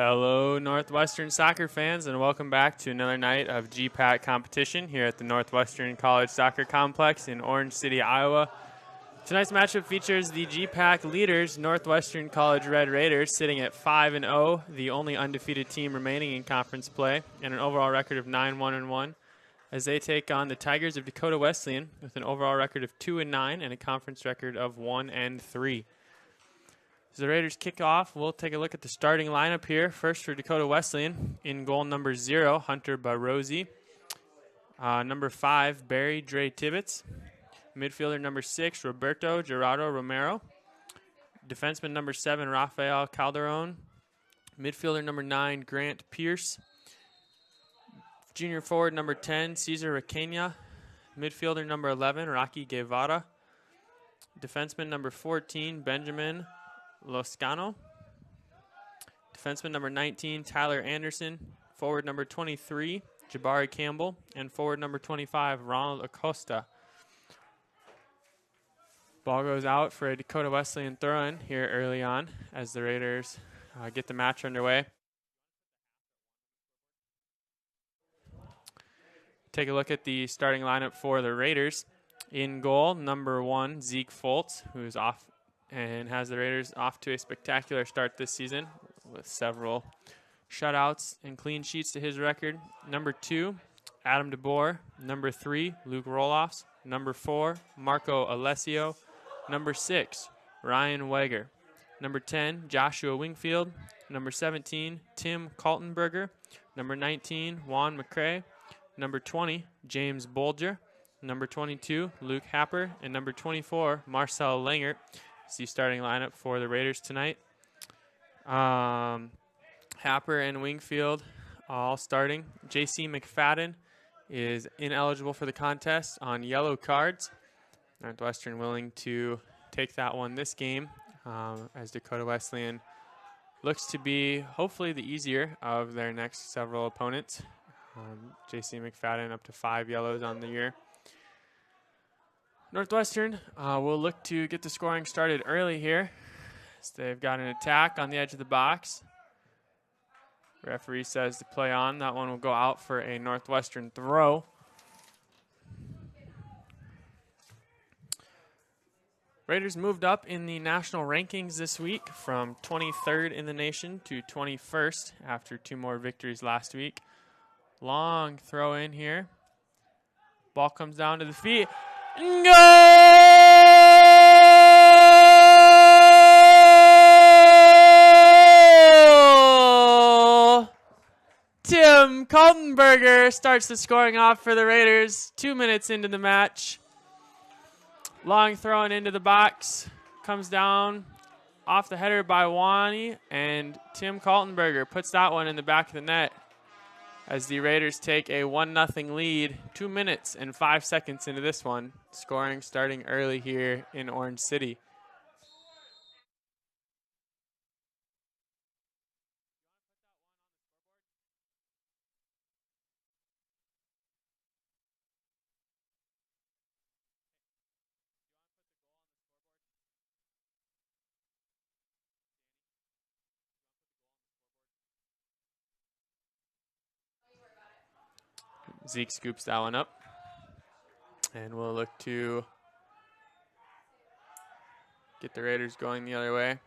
Hello, Northwestern soccer fans, and welcome back to another night of GPAC competition here at the Northwestern College Soccer Complex in Orange City, Iowa. Tonight's matchup features the GPAC leaders, Northwestern College Red Raiders, sitting at 5-0, the only undefeated team remaining in conference play, and an overall record of 9-1-1, as they take on the Tigers of Dakota Wesleyan with an overall record of 2-9 and a conference record of 1-3. As the Raiders kick off, we'll take a look at the starting lineup here. First for Dakota Wesleyan, in goal number 0, Hunter Barrosi. Number 5, Barry Dre Tibbetts. Midfielder number 6, Roberto Gerardo Romero. Defenseman number 7, Rafael Calderon. Midfielder number 9, Grant Pierce. Junior forward number 10, Cesar Requena. Midfielder number 11, Rocky Guevara. Defenseman number 14, Benjamin Loscano. Defenseman number 19, Tyler Anderson. Forward number 23, Jabari Campbell. And forward number 25, Ronald Acosta. Ball goes out for a Dakota Wesleyan throw-in here early on as the Raiders get the match underway. Take a look at the starting lineup for the Raiders. In goal, number 1, Zeke Foltz, who's off and has the Raiders off to a spectacular start this season with several shutouts and clean sheets to his record. Number 2, Adam DeBoer. Number 3, Luke Roloffs. Number 4, Marco Alessio. Number 6, Ryan Weger. Number 10, Joshua Wingfield. Number 17, Tim Kaltenberger. Number 19, Juan McCrae. Number 20, James Bolger. Number 22, Luke Happer. And number 24, Marcel Langert. It's the starting lineup for the Raiders tonight. Happer and Wingfield all starting. J.C. McFadden is ineligible for the contest on yellow cards. Northwestern willing to take that one this game as Dakota Wesleyan looks to be hopefully the easier of their next several opponents. J.C. McFadden up to 5 yellows on the year. Northwestern will look to get the scoring started early here. So they've got an attack on the edge of the box. Referee says to play on. That one will go out for a Northwestern throw. Raiders moved up in the national rankings this week from 23rd in the nation to 21st after 2 more victories last week. Long throw in here. Ball comes down to the feet. Goal! Tim Kaltenberger starts the scoring off for the Raiders 2 minutes into the match. Long thrown into the box. Comes down off the header by Wani, and Tim Kaltenberger puts that one in the back of the net as the Raiders take a 1-0 lead 2 minutes and 5 seconds into this one. Scoring starting early here in Orange City. Zeke scoops that one up. And we'll look to get the Raiders going the other way.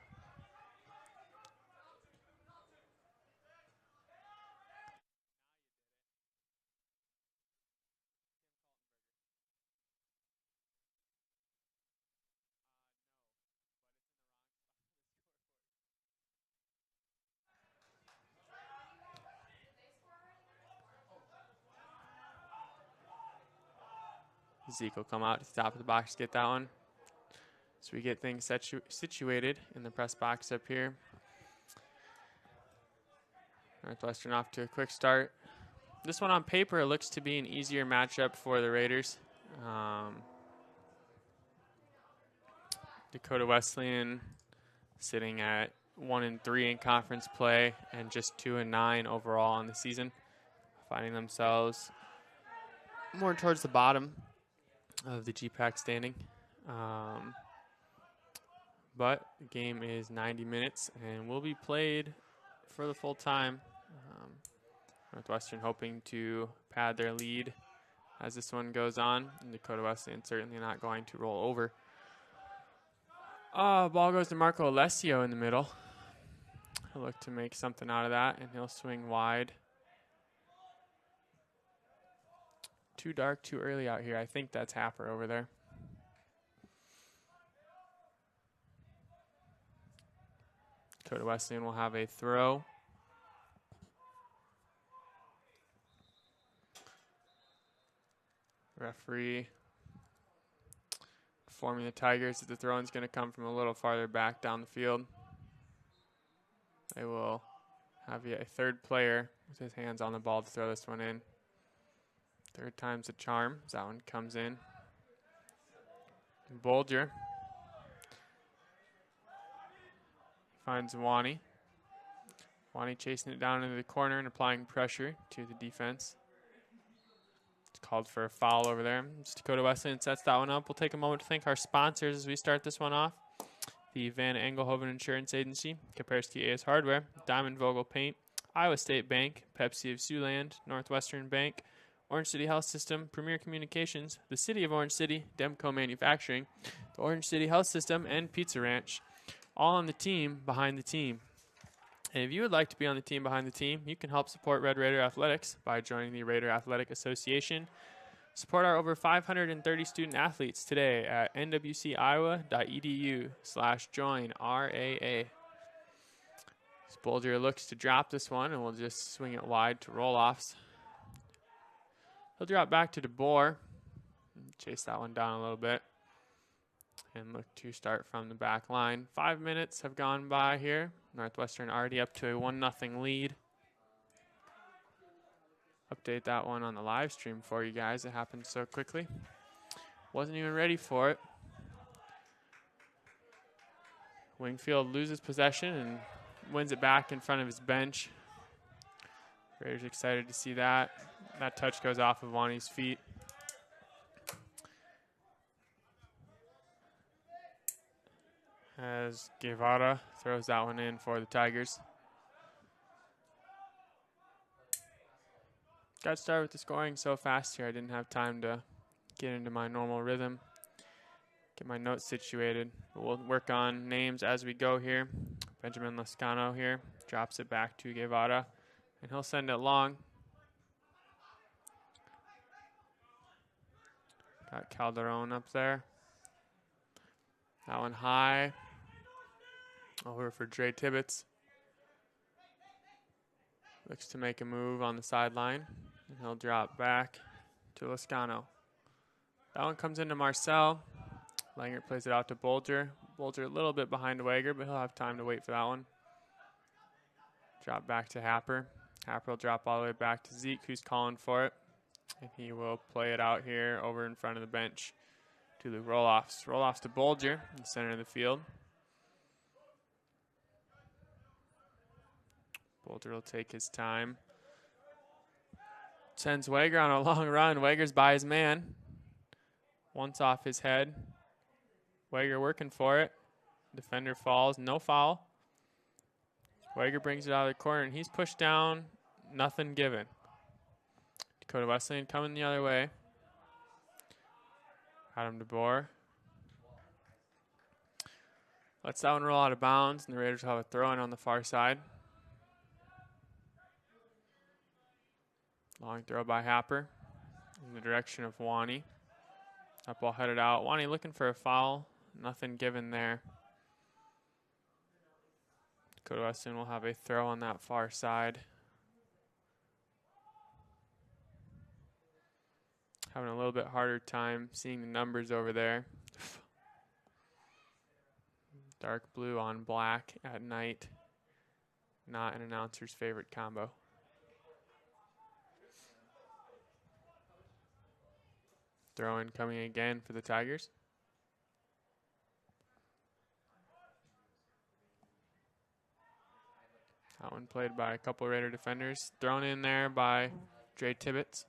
Zeke will come out to the top of the box to get that one. So we get things situated in the press box up here. Northwestern off to a quick start. This one on paper looks to be an easier matchup for the Raiders. Dakota Wesleyan sitting at 1-3 in conference play and just 2-9 overall on the season, finding themselves more towards the bottom of the GPAC standing. But the game is 90 minutes and will be played for the full time. Northwestern hoping to pad their lead as this one goes on. And Dakota Wesleyan certainly not going to roll over. Ball goes to Marco Alessio in the middle. He'll look to make something out of that, and he'll swing wide. Too dark, too early out here. I think that's Happer over there. Dakota Wesleyan will have a throw. Referee informing the Tigers that the throw-in's going to come from a little farther back down the field. They will have a third player with his hands on the ball to throw this one in. Third time's a charm as that one comes in. Bolger finds Wani. Wani chasing it down into the corner and applying pressure to the defense. It's called for a foul over there. It's Dakota Wesleyan sets that one up. We'll take a moment to thank our sponsors as we start this one off. The Van Engelhoven Insurance Agency, Kaspersky AS Hardware, Diamond Vogel Paint, Iowa State Bank, Pepsi of Siouxland, Northwestern Bank, Orange City Health System, Premier Communications, the City of Orange City, Demco Manufacturing, the Orange City Health System, and Pizza Ranch. All on the team behind the team. And if you would like to be on the team behind the team, you can help support Red Raider Athletics by joining the Raider Athletic Association. Support our over 530 student athletes today at nwciowa.edu/join-RAA. Bolger looks to drop this one, and we'll just swing it wide to roll-offs. He'll drop back to DeBoer. Chase that one down a little bit. And look to start from the back line. 5 minutes have gone by here. Northwestern already up to a 1-0 lead. Update that one on the live stream for you guys. It happened so quickly. Wasn't even ready for it. Wingfield loses possession and wins it back in front of his bench. Raiders excited to see that. That touch goes off of Wani's feet. As Guevara throws that one in for the Tigers. Got started with the scoring so fast here, I didn't have time to get into my normal rhythm, get my notes situated. But we'll work on names as we go here. Benjamin Lascano here drops it back to Guevara, and he'll send it long. Got Calderon up there. That one high. Over for Dre Tibbetts. Looks to make a move on the sideline. And he'll drop back to Lascano. That one comes into Marcel. Langert plays it out to Bolger. Bolger a little bit behind Wager, but he'll have time to wait for that one. Drop back to Happer. Happer will drop all the way back to Zeke, who's calling for it. And he will play it out here over in front of the bench to the roll-offs. Roll-offs to Bolger in the center of the field. Bolger will take his time. Sends Wager on a long run. Wager's by his man. Once off his head. Wager working for it. Defender falls. No foul. Wager brings it out of the corner, and he's pushed down. Nothing given. Dakota Wesleyan coming the other way. Adam DeBoer. Lets that one roll out of bounds, and the Raiders will have a throw-in on the far side. Long throw by Happer in the direction of Wani. That ball headed out. Wani looking for a foul. Nothing given there. Dakota Wesleyan will have a throw on that far side. Having a little bit harder time seeing the numbers over there. Dark blue on black at night. Not an announcer's favorite combo. Throw in coming again for the Tigers. That one played by a couple Raider defenders. Thrown in there by Dre Tibbetts.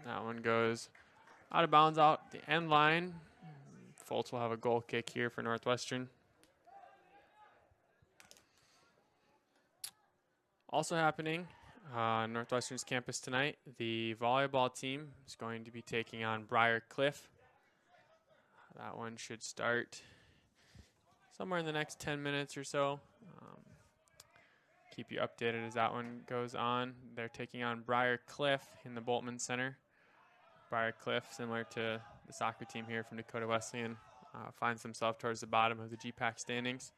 That one goes out of bounds out the end line. Fultz will have a goal kick here for Northwestern. Also happening on Northwestern's campus tonight, the volleyball team is going to be taking on Briar Cliff. That one should start somewhere in the next 10 minutes or so. Keep you updated as that one goes on. They're taking on Briar Cliff in the Boltman Center. Briar Cliff, similar to the soccer team here from Dakota Wesleyan, finds themselves towards the bottom of the GPAC standings.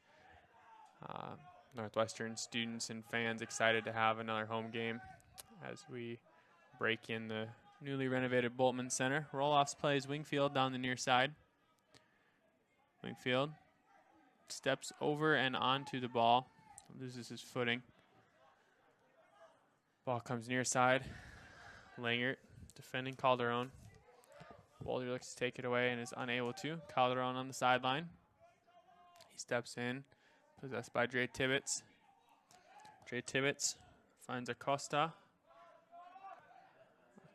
Northwestern students and fans excited to have another home game as we break in the newly renovated Boltman Center. Roloffs plays Wingfield down the near side. Wingfield steps over and onto the ball, loses his footing. Ball comes near side. Langert defending Calderon. Boulder looks to take it away and is unable to. Calderon on the sideline. He steps in, possessed by Dre Tibbetts. Dre Tibbetts finds Acosta.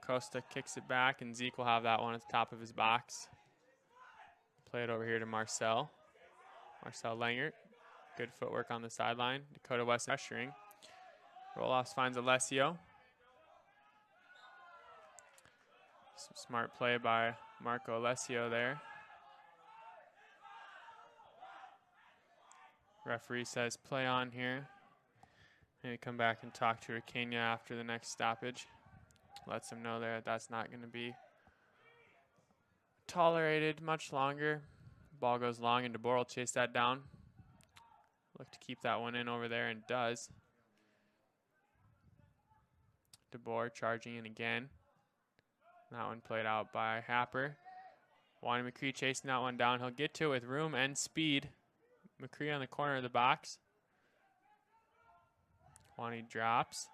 Acosta kicks it back, and Zeke will have that one at the top of his box. Play it over here to Marcel. Marcel Langert. Good footwork on the sideline. Dakota West pressuring. Roloffs finds Alessio. Some smart play by Marco Alessio there. Referee says play on here. Maybe come back and talk to Rakenya after the next stoppage. Lets him know there that's not going to be tolerated much longer. Ball goes long and DeBoer will chase that down. Look to keep that one in over there and does. DeBoer charging in again. That one played out by Happer. Wani McCree chasing that one down. He'll get to it with room and speed. McCree on the corner of the box. Wani drops.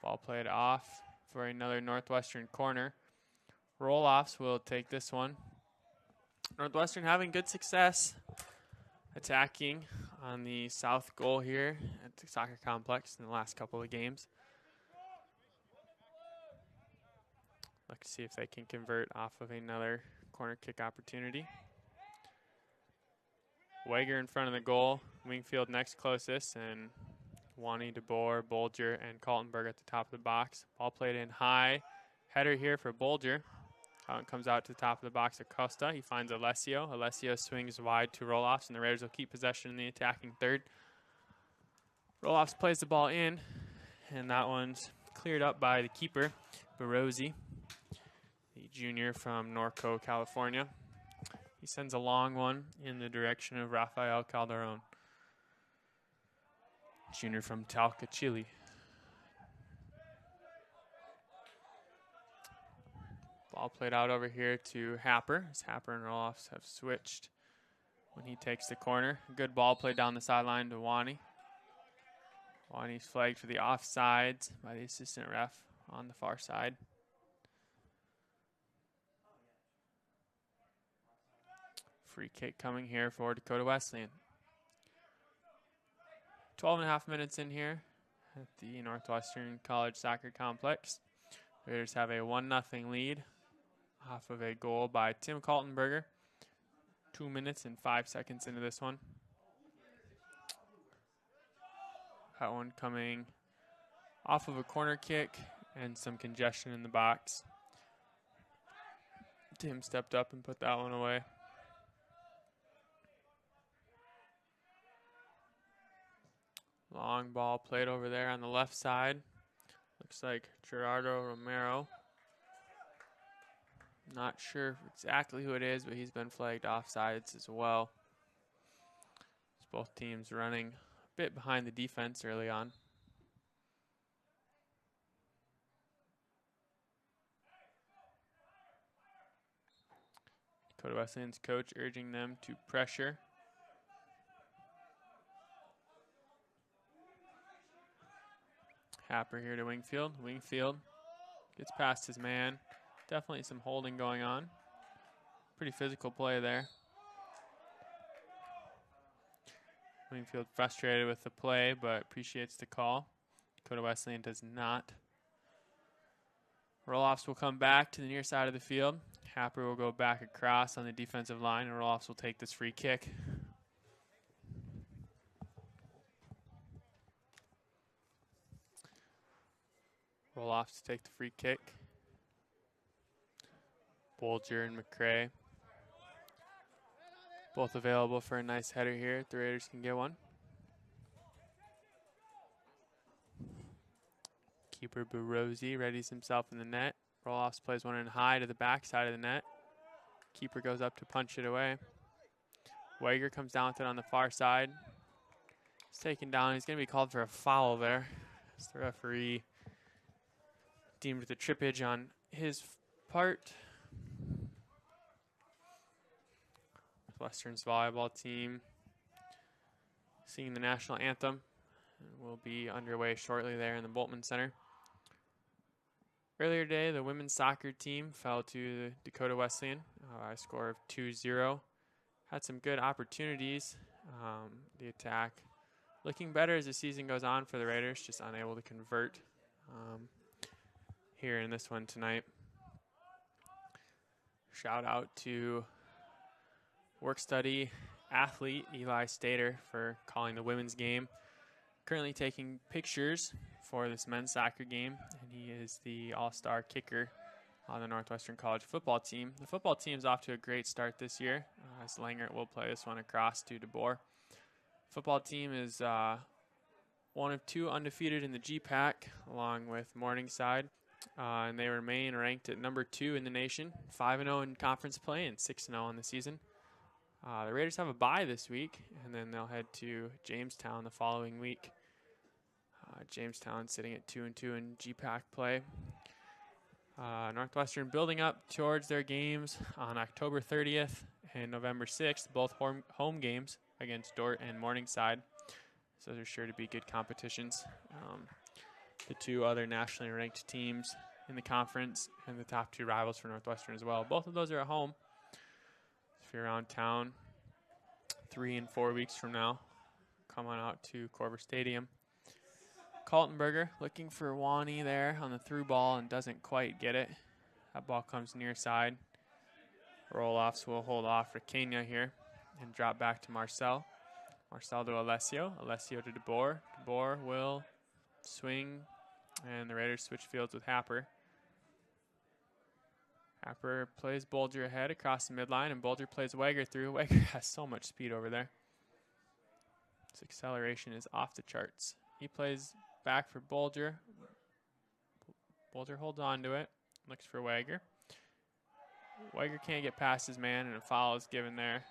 Ball played off for another Northwestern corner. Roloffs will take this one. Northwestern having good success attacking on the south goal here at the soccer complex in the last couple of games. Look to see if they can convert off of another corner kick opportunity. Wager in front of the goal. Wingfield next closest, and Wani, DeBoer, Bolger, and Kaltenberg at the top of the box. Ball played in high. Header here for Bolger. It comes out to the top of the box. Acosta. He finds Alessio. Alessio swings wide to Roloffs, and the Raiders will keep possession in the attacking third. Roloffs plays the ball in, and that one's cleared up by the keeper, Barozzi, the junior from Norco, California. He sends a long one in the direction of Rafael Calderon, junior from Talca, Chile. Ball played out over here to Happer, as Happer and Roloffs have switched when he takes the corner. Good ball played down the sideline to Wani. Wani's flagged for the offsides by the assistant ref on the far side. Free kick coming here for Dakota Wesleyan. 12.5 minutes in here at the Northwestern College Soccer Complex. Raiders have a 1-0 lead off of a goal by Tim Kaltenberger. 2 minutes and 5 seconds into this one. That one coming off of a corner kick and some congestion in the box. Tim stepped up and put that one away. Long ball played over there on the left side. Looks like Gerardo Romero. Not sure exactly who it is, but he's been flagged offsides as well. As both teams running a bit behind the defense early on. Dakota Wesleyan's coach urging them to pressure. Happer here to Wingfield. Wingfield gets past his man. Definitely some holding going on. Pretty physical play there. Wingfield frustrated with the play, but appreciates the call. Dakota Wesleyan does not. Roloffs will come back to the near side of the field. Happer will go back across on the defensive line, and Roloffs will take this free kick. Roloffs to take the free kick. Bolger and McCray. Both available for a nice header here if the Raiders can get one. Keeper Burosi readies himself in the net. Roloffs plays one in high to the backside of the net. Keeper goes up to punch it away. Wager comes down with it on the far side. He's taken down. He's going to be called for a foul there. As the referee deemed the trippage on his part. Western's volleyball team singing the national anthem and will be underway shortly there in the Boltman Center. Earlier today, the women's soccer team fell to the Dakota Wesleyan by a score of 2-0. Had some good opportunities. The attack looking better as the season goes on for the Raiders, just unable to convert here in this one tonight. Shout out to work study athlete Eli Stater for calling the women's game. Currently taking pictures for this men's soccer game, and he is the all-star kicker on the Northwestern College football team. The football team is off to a great start this year, as Langert will play this one across to DeBoer. Football team is one of two undefeated in the GPAC, along with Morningside, and they remain ranked at number 2 in the nation, 5-0 in conference play and 6-0 on the season. The Raiders have a bye this week, and then they'll head to Jamestown the following week. Jamestown sitting at 2-2 in GPAC play. Northwestern building up towards their games on October 30th and November 6th, both home games against Dort and Morningside. So they're sure to be good competitions. The two other nationally ranked teams in the conference and the top 2 rivals for Northwestern as well. Both of those are at home. If you're around town 3 and 4 weeks from now, come on out to Corver Stadium. Kaltenberger looking for Wani there on the through ball and doesn't quite get it. That ball comes near side. Roll-offs will hold off for Kenya here and drop back to Marcel. Marcel to Alessio. Alessio to DeBoer. DeBoer will swing, and the Raiders switch fields with Happer. Happer plays Bolger ahead across the midline, and Bolger plays Wager through. Wager has so much speed over there. His acceleration is off the charts. He plays back for Bolger. Bolger holds on to it, looks for Wager. Wager can't get past his man, and a foul is given there.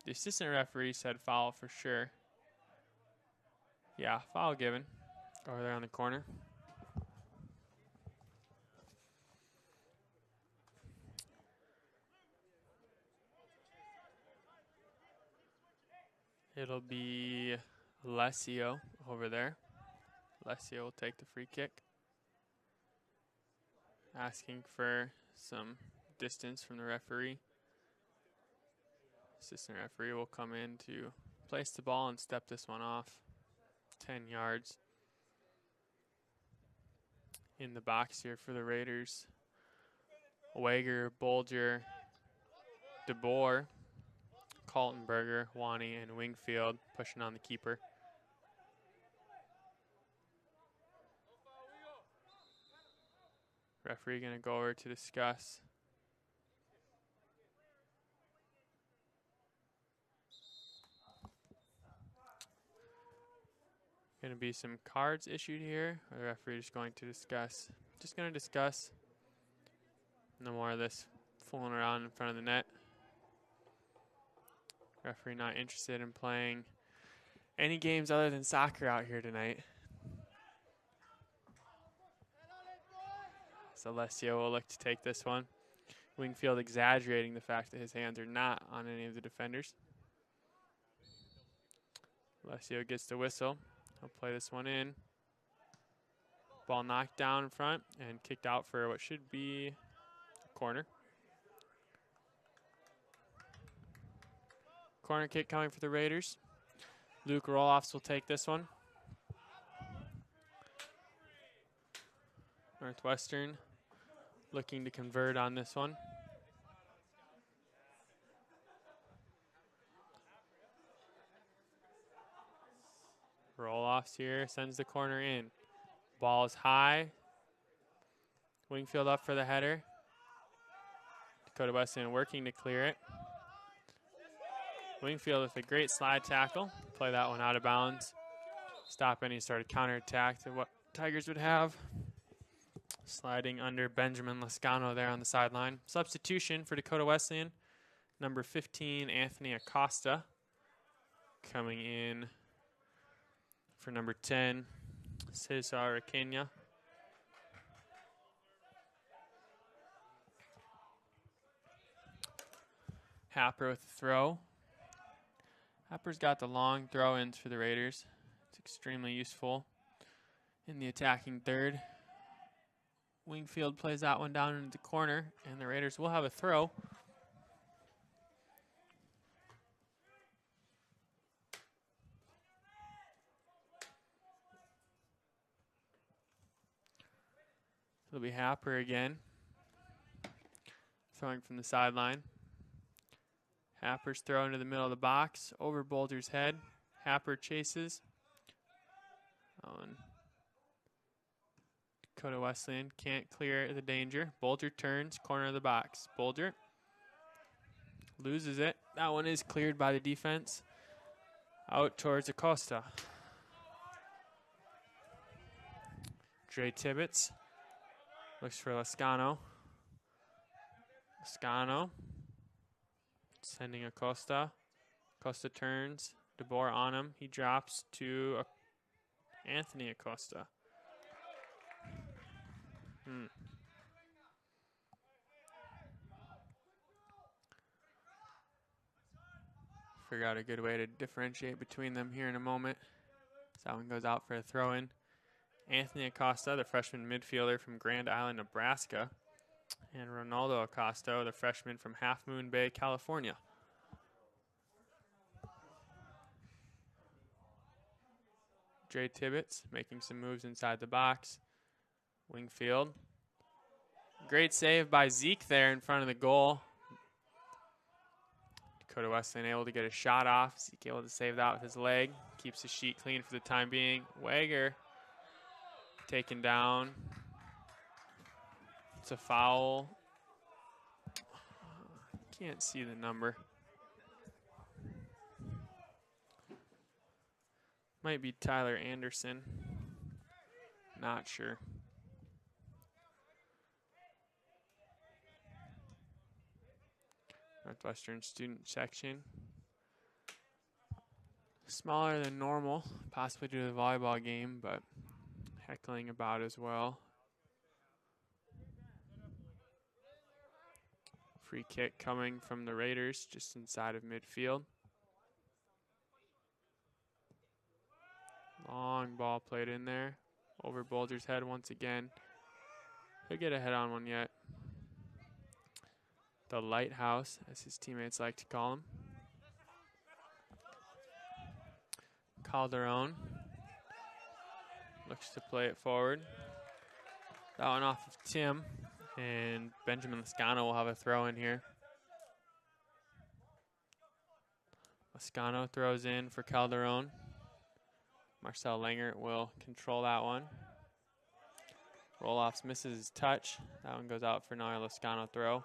The assistant referee said foul for sure. Yeah, foul given. Over there on the corner. It'll be Alessio over there. Alessio will take the free kick. Asking for some distance from the referee. Assistant referee will come in to place the ball and step this one off. 10 yards. In the box here for the Raiders. Wager, Bolger, DeBoer, Kaltenberger, Wani, and Wingfield pushing on the keeper. Referee going to go over to discuss. Going to be some cards issued here. The referee is going to discuss. Just going to discuss. No more of this fooling around in front of the net. Referee not interested in playing any games other than soccer out here tonight. So Alessio will look to take this one. Wingfield exaggerating the fact that his hands are not on any of the defenders. Alessio gets the whistle. He'll play this one in. Ball knocked down in front and kicked out for what should be a corner. Corner kick coming for the Raiders. Luke Roloffs will take this one. Northwestern looking to convert on this one. Roll-offs here, sends the corner in. Ball's high. Wingfield up for the header. Dakota Wesleyan working to clear it. Wingfield with a great slide tackle. Play that one out of bounds. Stop any sort of counterattack to what Tigers would have. Sliding under Benjamin Lascano there on the sideline. Substitution for Dakota Wesleyan. Number 15, Anthony Acosta. Coming in for number 10, Cesar Requena. Happer with the throw. Happer's got the long throw-ins for the Raiders. It's extremely useful in the attacking third. Wingfield plays that one down into the corner, and the Raiders will have a throw. It'll be Happer again, throwing from the sideline. Happer's throw into the middle of the box, over Boulder's head. Happer chases. Dakota Wesleyan can't clear the danger. Boulder turns, corner of the box. Boulder loses it. That one is cleared by the defense. Out towards Acosta. Dre Tibbetts looks for Lascano. Lascano sending Acosta. Acosta turns. DeBoer on him. He drops to Anthony Acosta. Figure out a good way to differentiate between them here in a moment. So that one goes out for a throw-in. Anthony Acosta, the freshman midfielder from Grand Island, Nebraska. And Ronaldo Acosta, the freshman from Half Moon Bay, California. Dre Tibbetts making some moves inside the box. Wingfield. Great save by Zeke there in front of the goal. Dakota Wesleyan able to get a shot off. Zeke able to save that with his leg. Keeps the sheet clean for the time being. Wager taken down. It's a foul. Can't see the number. Might be Tyler Anderson. Not sure. Northwestern student section. Smaller than normal, possibly due to the volleyball game, but heckling about as well. Free kick coming from the Raiders just inside of midfield. Long ball played in there. Over Boulder's head once again. He'll get a head on one yet. The Lighthouse, as his teammates like to call him. Calderon looks to play it forward. That one off of Tim, and Benjamin Lascano will have a throw in here. Lascano throws in for Calderon. Marcel Langer will control that one. Roll-offs misses his touch. That one goes out for another Lascano throw.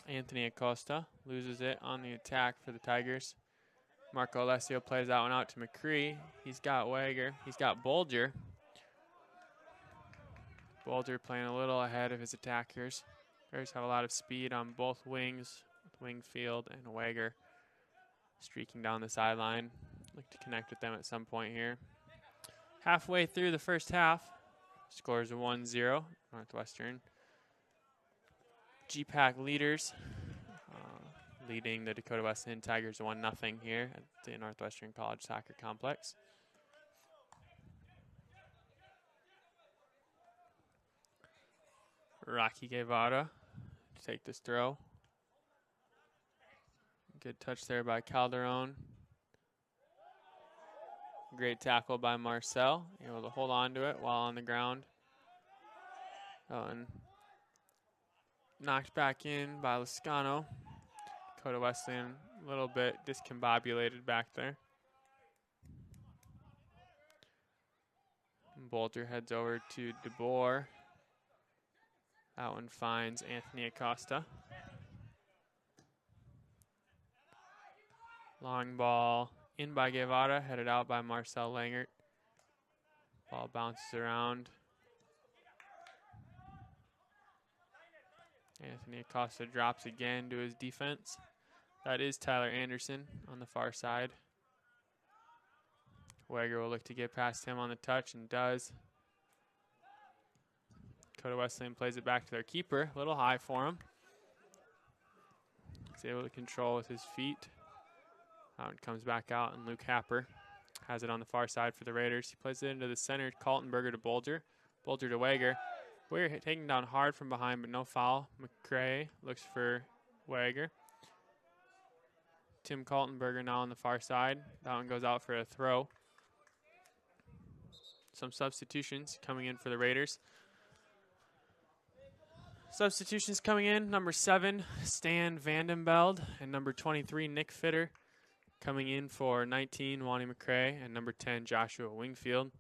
Anthony Acosta loses it on the attack for the Tigers. Marco Alessio plays that one out to McCree. He's got Wager. He's got Bolger. Bolger playing a little ahead of his attackers. Bears have a lot of speed on both wings, with Wingfield and Wager streaking down the sideline. Look to connect with them at some point here. Halfway through the first half, scores 1-0, Northwestern. GPAC leaders, leading the Dakota Wesleyan Tigers 1-0 here at the Northwestern College Soccer Complex. Rocky Guevara to take this throw. Good touch there by Calderon. Great tackle by Marcel, able to hold on to it while on the ground. And knocked back in by Lascano. Dakota Wesleyan A little bit discombobulated back there. Bolger heads over to DeBoer. That one finds Anthony Acosta. Long ball in by Guevara, headed out by Marcel Langert. Ball bounces around. Anthony Acosta drops again to his defense. That is Tyler Anderson on the far side. Wager will look to get past him on the touch and does. Dakota Wesleyan plays it back to their keeper. A little high for him. He's able to control with his feet. That one comes back out, and Luke Happer has it on the far side for the Raiders. He plays it into the center. Kaltenberger to Bolger. Bolger to Wager. Wager taking down hard from behind, but no foul. McCray looks for Wager. Tim Kaltenberger now on the far side. That one goes out for a throw. Some substitutions coming in for the Raiders. Substitutions coming in, number 7, Stan Vandenbeld, and number 23, Nick Fitter. Coming in for 19, Wani McCray, and number 10, Joshua Wingfield.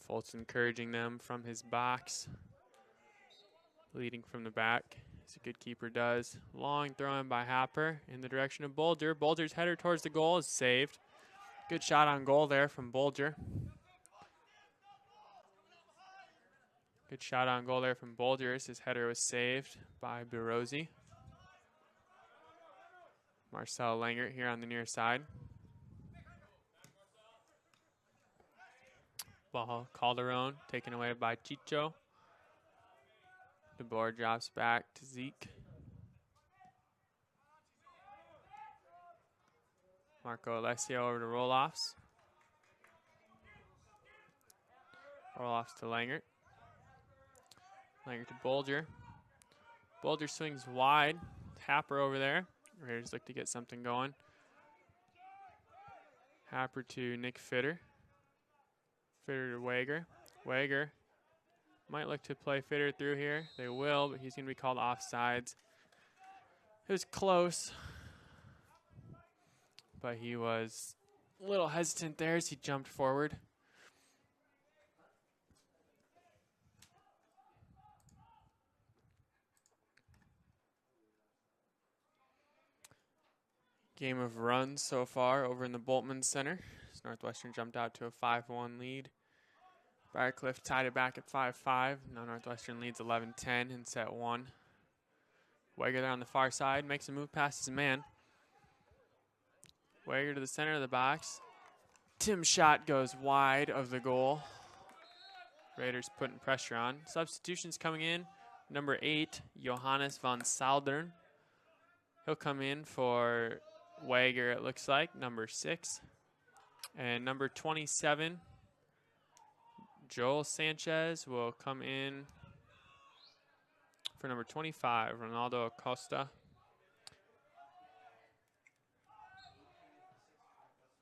Fultz encouraging them from his box. Leading from the back, as a good keeper does. Long throw in by Happer in the direction of Bolger. Bolger's header towards the goal is saved. Good shot on goal there from Bolger. Good shot on goal there from Bolger as his header was saved by Birozi. Marcel Langert here on the near side. Ball Calderon taken away by Chicho. DeBoer drops back to Zeke. Marco Alessio over to Roloffs. Roloffs to Langert. Langert to Bolger. Bolger swings wide. Happer over there. Raiders look to get something going. Happer to Nick Fitter. Fitter to Wager. Wager might look to play Fitter through here. They will, but he's going to be called offsides. It was close, but he was a little hesitant there as he jumped forward. Game of runs so far over in the Boltman Center. As Northwestern jumped out to a 5-1 lead. Briarcliff tied it back at 5-5. Now Northwestern leads 11-10 in set 1. Wager there on the far side makes a move past his man. Wager to the center of the box. Tim's shot goes wide of the goal. Raiders putting pressure on. Substitutions coming in. Number 8, Johannes von Saldern. He'll come in for Wager, it looks like, number 6. And number 27, Joel Sanchez, will come in for number 25, Ronaldo Acosta.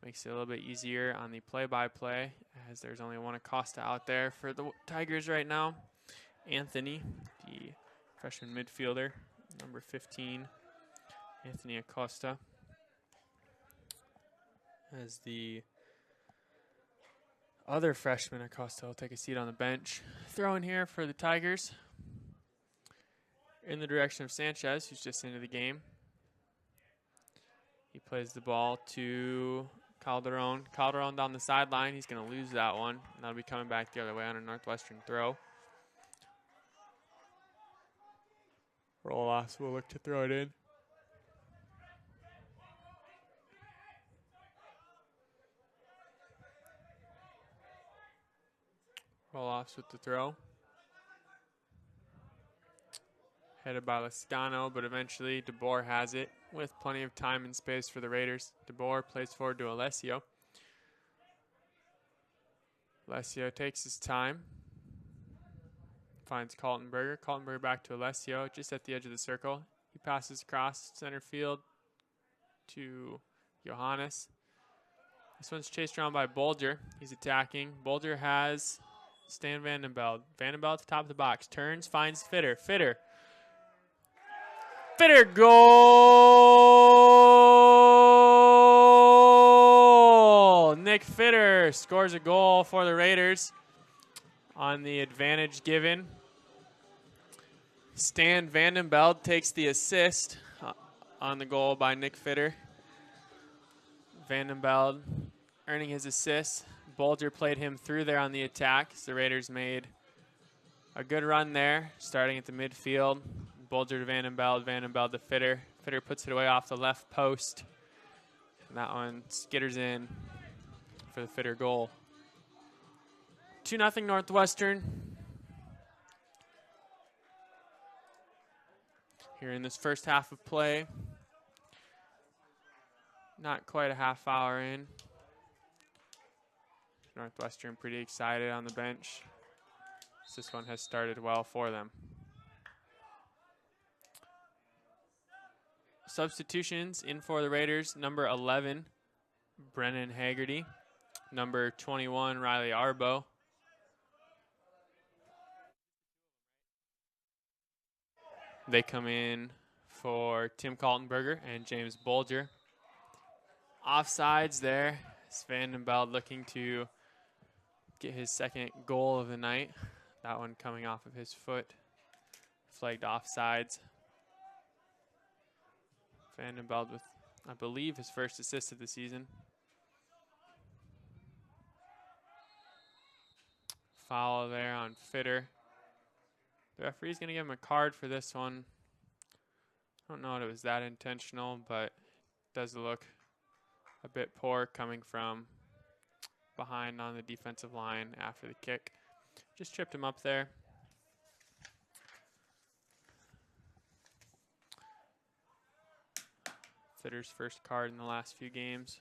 Makes it a little bit easier on the play-by-play, as there's only one Acosta out there for the Tigers right now. Anthony, the freshman midfielder, number 15, Anthony Acosta, as the other freshman Acosta will take a seat on the bench. Throw in here for the Tigers in the direction of Sanchez, who's just into the game. He plays the ball to Calderon. Calderon down the sideline. He's going to lose that one. And that'll be coming back the other way on a Northwestern throw. Roloffs will look to throw it in. Roloffs with the throw. Headed by Lascano, but eventually DeBoer has it with plenty of time and space for the Raiders. DeBoer plays forward to Alessio. Alessio takes his time. Finds Kaltenberger. Kaltenberger back to Alessio, just at the edge of the circle. He passes across center field to Johannes. This one's chased around by Bolger. He's attacking. Bolger has Stan Vandenbeld. Vandenbeld at the top of the box. Turns, finds Fitter. Fitter, goal! Nick Fitter scores a goal for the Raiders on the advantage given. Stan Vandenbeld takes the assist on the goal by Nick Fitter. Vandenbeld earning his assist. Bolger played him through there on the attack. So the Raiders made a good run there, starting at the midfield. Bolger to Vandenbeld, Vandenbeld to Fitter. Fitter puts it away off the left post. And that one skitters in for the Fitter goal. 2-0 Northwestern. Here in this first half of play. Not quite a half hour in. Northwestern pretty excited on the bench. This one has started well for them. Substitutions in for the Raiders. Number 11, Brennan Haggerty. Number 21, Riley Arbo. They come in for Tim Kaltenberger and James Bolger. Offsides there. Vandenbeld looking to get his second goal of the night. That one coming off of his foot. Flagged offsides. Vandenbeld with, I believe, his first assist of the season. Foul there on Fitter. The referee's going to give him a card for this one. I don't know if it was that intentional, but it does look a bit poor coming from behind on the defensive line after the kick. Just tripped him up there. Fitter's first card in the last few games.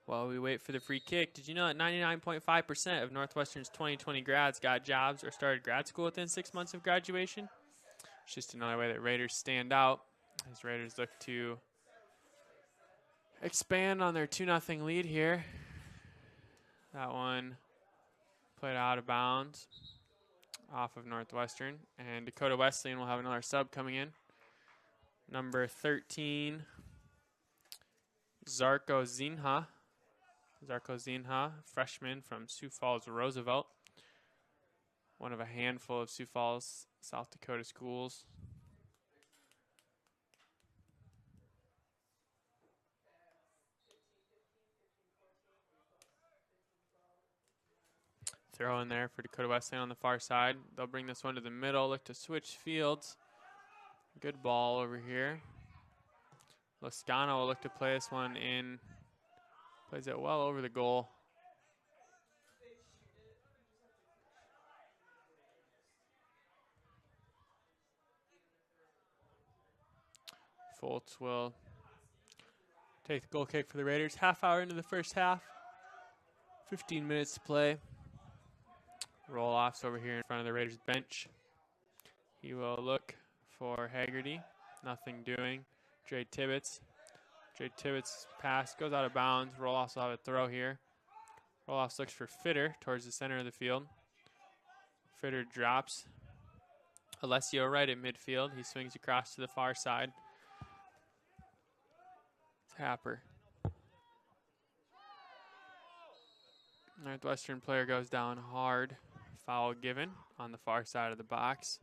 While we wait for the free kick, did you know that 99.5% of Northwestern's 2020 grads got jobs or started grad school within 6 months of graduation? It's just another way that Raiders stand out as Raiders look to expand on their 2-0 lead here. That one played out of bounds off of Northwestern. And Dakota Wesleyan will have another sub coming in. Number 13, Zarko Zinha. Zarko Zinha, freshman from Sioux Falls, Roosevelt. One of a handful of Sioux Falls, South Dakota schools. Throw in there for Dakota Wesleyan on the far side. They'll bring this one to the middle, look to switch fields. Good ball over here. Loscano will look to play this one in. Plays it well over the goal. Foltz will take the goal kick for the Raiders. Half hour into the first half. 15 minutes to play. Roll-offs over here in front of the Raiders bench. He will look for Haggerty. Nothing doing. Dre Tibbetts. Dre Tibbetts' pass goes out of bounds. Roll-offs will have a throw here. Roll-offs looks for Fitter towards the center of the field. Fitter drops. Alessio right at midfield. He swings across to the far side. Tapper. Northwestern player goes down hard. Foul given on the far side of the box.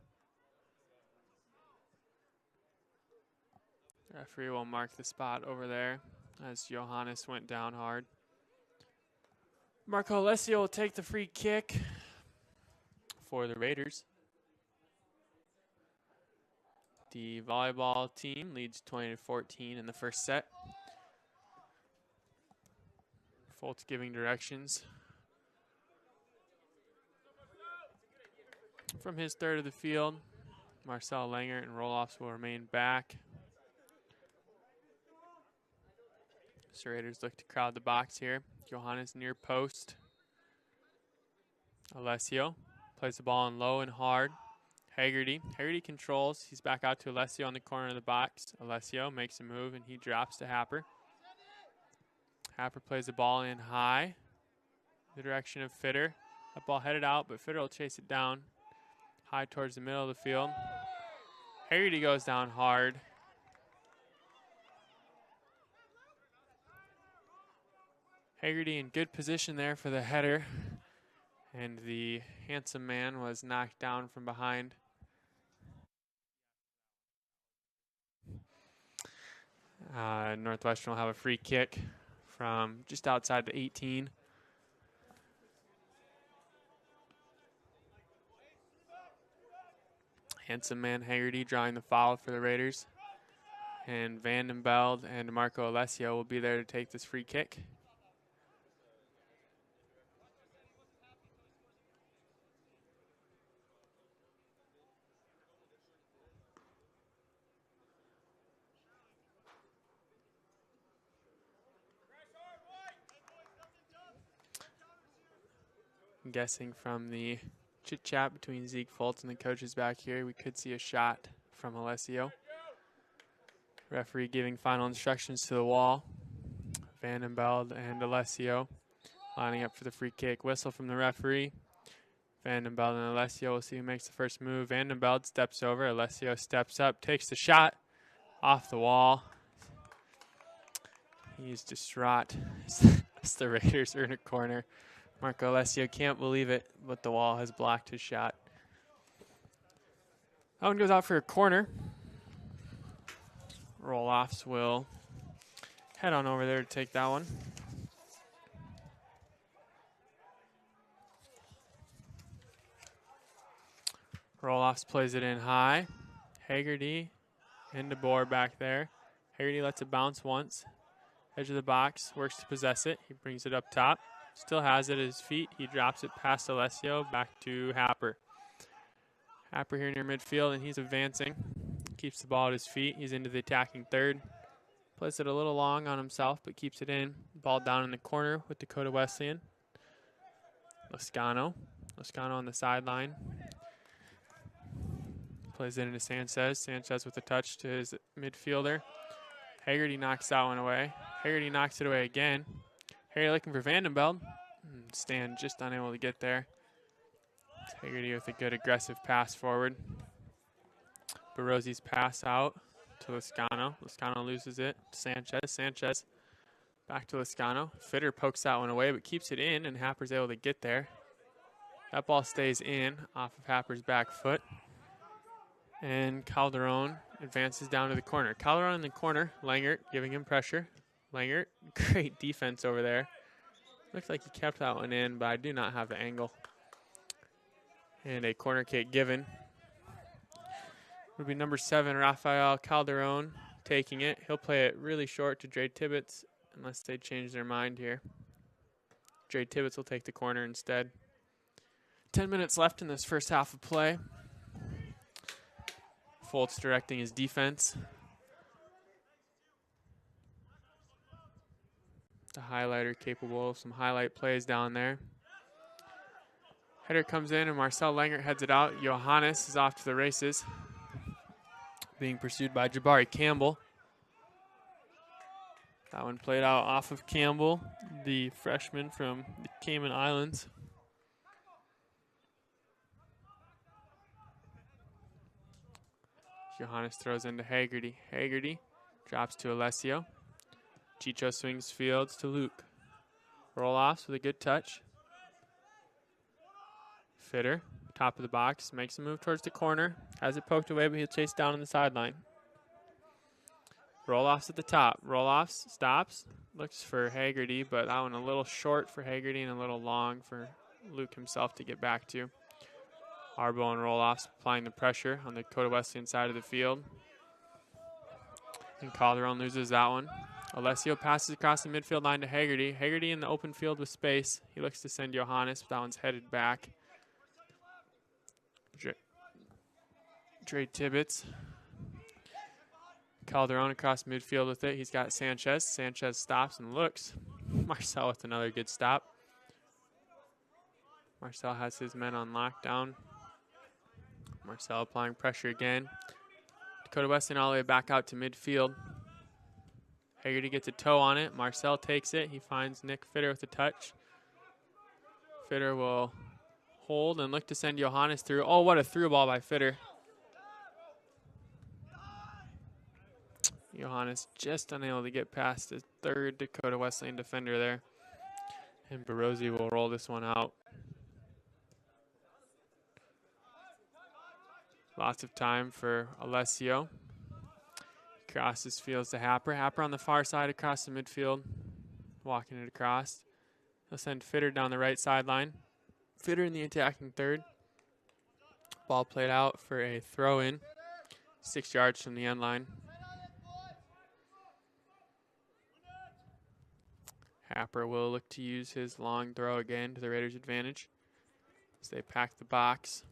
The referee will mark the spot over there as Johannes went down hard. Marco Alessio will take the free kick for the Raiders. The volleyball team leads 20-14 in the first set. Foltz giving directions from his third of the field. Marcel Langer and roll-offs will remain back. So Raiders look to crowd the box here. Johannes near post. Alessio plays the ball in low and hard. Haggerty controls. He's back out to Alessio on the corner of the box. Alessio makes a move and he drops to Happer. Happer plays the ball in high, the direction of Fitter. That ball headed out, but Fitter will chase it down, high towards the middle of the field. Haggerty goes down hard. Haggerty in good position there for the header, and the handsome man was knocked down from behind. Northwestern will have a free kick from just outside the 18. Handsome man Haggerty drawing the foul for the Raiders. And Vandenbeld and Marco Alessio will be there to take this free kick. I'm guessing from the chit-chat between Zeke Fultz and the coaches back here, we could see a shot from Alessio. Referee giving final instructions to the wall. Vandenbeld and Alessio lining up for the free kick. Whistle from the referee. Vandenbeld and Alessio, we'll see who makes the first move. Vandenbeld steps over. Alessio steps up, takes the shot off the wall. He's distraught as the Raiders are in a corner. Marco Alessio can't believe it, but the wall has blocked his shot. That one goes out for a corner. Roll-offs will head on over there to take that one. Roll-offs plays it in high. Haggerty and DeBoer back there. Haggerty lets it bounce once. Edge of the box, works to possess it. He brings it up top. Still has it at his feet. He drops it past Alessio, back to Happer. Happer here near midfield, and he's advancing. Keeps the ball at his feet. He's into the attacking third. Plays it a little long on himself, but keeps it in. Ball down in the corner with Dakota Wesleyan. Lascano on the sideline. Plays it into Sanchez. Sanchez with a touch to his midfielder. Haggerty knocks that one away. Haggerty knocks it away again. Haggerty looking for Vandenbeld. Stan just unable to get there. It's Haggerty with a good aggressive pass forward. Barosi's pass out to Lascano. Lascano loses it to Sanchez. Sanchez back to Lascano. Fitter pokes that one away but keeps it in, and Happer's able to get there. That ball stays in off of Happer's back foot. And Calderon advances down to the corner. Calderon in the corner. Langert giving him pressure. Langert, great defense over there. Looks like he kept that one in, but I do not have the angle. And a corner kick given. Would be number 7, Rafael Calderon, taking it. He'll play it really short to Dre Tibbetts, unless they change their mind here. Dre Tibbetts will take the corner instead. 10 minutes left in this first half of play. Fultz directing his defense. The highlighter capable of some highlight plays down there. Header comes in and Marcel Langert heads it out. Johannes is off to the races. Being pursued by Jabari Campbell. That one played out off of Campbell, the freshman from the Cayman Islands. Johannes throws into Haggerty. Haggerty drops to Alessio. Chicho swings fields to Luke. Roll-offs with a good touch. Fitter, top of the box, makes a move towards the corner. Has it poked away, but he'll chase down on the sideline. Roll-offs at the top. Roll-offs, stops. Looks for Haggerty, but that one a little short for Haggerty and a little long for Luke himself to get back to. Arbo and roll-offs applying the pressure on the Dakota Wesleyan side of the field. And Calderon loses that one. Alessio passes across the midfield line to Haggerty. Haggerty in the open field with space. He looks to send Johannes, but that one's headed back. Dre Tibbetts. Calderon across midfield with it. He's got Sanchez. Sanchez stops and looks. Marcel with another good stop. Marcel has his men on lockdown. Marcel applying pressure again. Dakota Wesleyan all the way back out to midfield. Haggerty gets a toe on it. Marcel takes it. He finds Nick Fitter with a touch. Fitter will hold and look to send Johannes through. Oh, what a through ball by Fitter. Johannes just unable to get past the third Dakota Wesleyan defender there. And Barozzi will roll this one out. Lots of time for Alessio. Crosses fields to Happer. Happer on the far side across the midfield. Walking it across. He'll send Fitter down the right sideline. Fitter in the attacking third. Ball played out for a throw in. 6 yards from the end line. Happer will look to use his long throw again to the Raiders' advantage as they pack the box.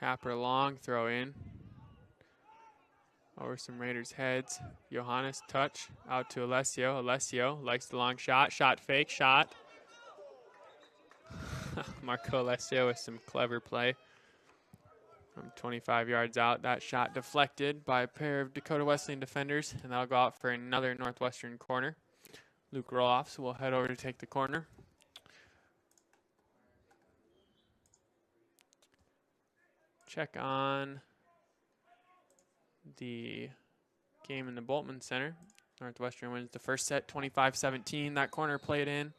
Happer long throw in. Over some Raiders' heads. Johannes touch out to Alessio. Alessio likes the long shot. Shot fake. Shot. Marco Alessio with some clever play. From 25 yards out, that shot deflected by a pair of Dakota Wesleyan defenders, and that'll go out for another Northwestern corner. Luke Roloffs will head over to take the corner. Check on the game in the Boltman Center. Northwestern wins the first set, 25-17. That corner played in.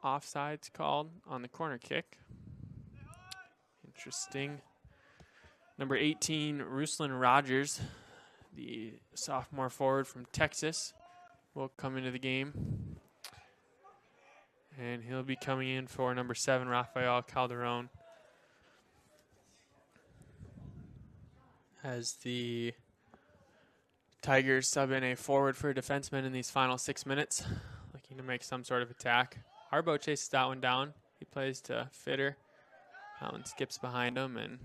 Offsides called on the corner kick. Interesting. Number 18, Ruslan Rogers, the sophomore forward from Texas, will come into the game. And he'll be coming in for number 7, Rafael Calderon. As the Tigers sub in a forward for a defenseman in these final 6 minutes, looking to make some sort of attack. Harbo chases that one down. He plays to Fitter. That one skips behind him, and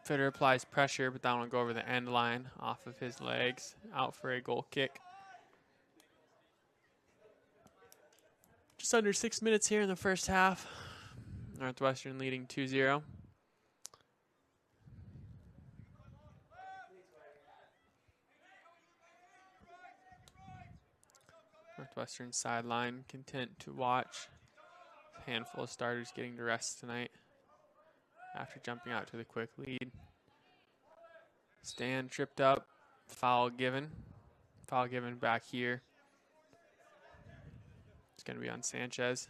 Fitter applies pressure, but that one will go over the end line off of his legs, out for a goal kick. Just under 6 minutes here in the first half. Northwestern leading 2-0. Northwestern sideline content to watch. A handful of starters getting to rest tonight after jumping out to the quick lead. Stan tripped up, foul given. Foul given back here. It's going to be on Sanchez.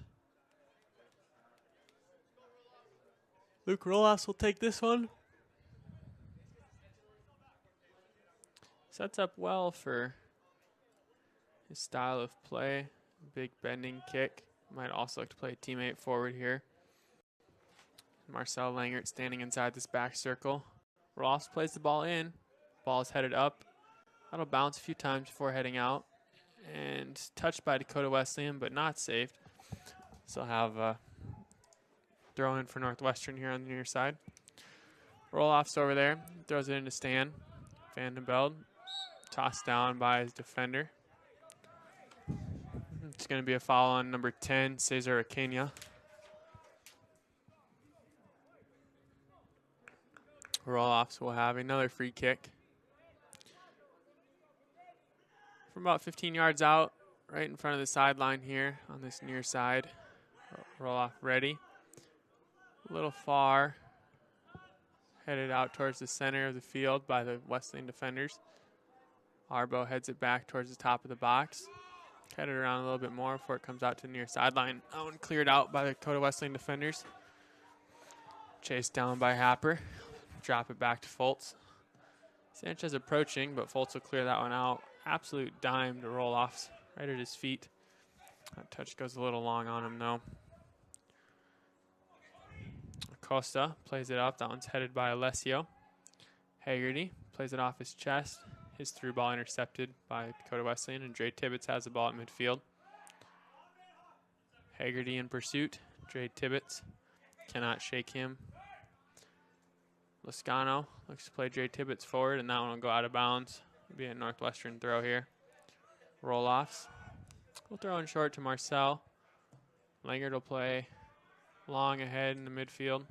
Luke Rolas will take this one. Sets up well for his style of play. Big bending kick. Might also like to play a teammate forward here. Marcel Langert standing inside this back circle. Ross plays the ball in. Ball is headed up. That'll bounce a few times before heading out. And touched by Dakota Wesleyan, but not saved. So I'll have a throw in for Northwestern here on the near side. Roll-off's over there. Throws it into Stan. Vandenbeld. Tossed down by his defender. It's going to be a foul on number 10, Cesar Acania. Roll-offs will have another free kick. From about 15 yards out, right in front of the sideline here on this near side. Roll-off ready. A little far. Headed out towards the center of the field by the Wesleyan defenders. Arbo heads it back towards the top of the box. Headed around a little bit more before it comes out to the near sideline. That one cleared out by the Dakota Wesleyan defenders. Chased down by Happer. Drop it back to Foltz. Sanchez approaching, but Foltz will clear that one out. Absolute dime to roll-offs right at his feet. That touch goes a little long on him, though. Acosta plays it up. That one's headed by Alessio. Haggerty plays it off his chest. His through ball intercepted by Dakota Wesleyan, and Dre Tibbetts has the ball at midfield. Haggerty in pursuit. Dre Tibbetts cannot shake him. Lascano looks to play Dre Tibbetts forward, and that one will go out of bounds. It'll be a Northwestern throw here. Roll-offs. We'll throw in short to Marcel. Langert will play Long ahead in the midfield.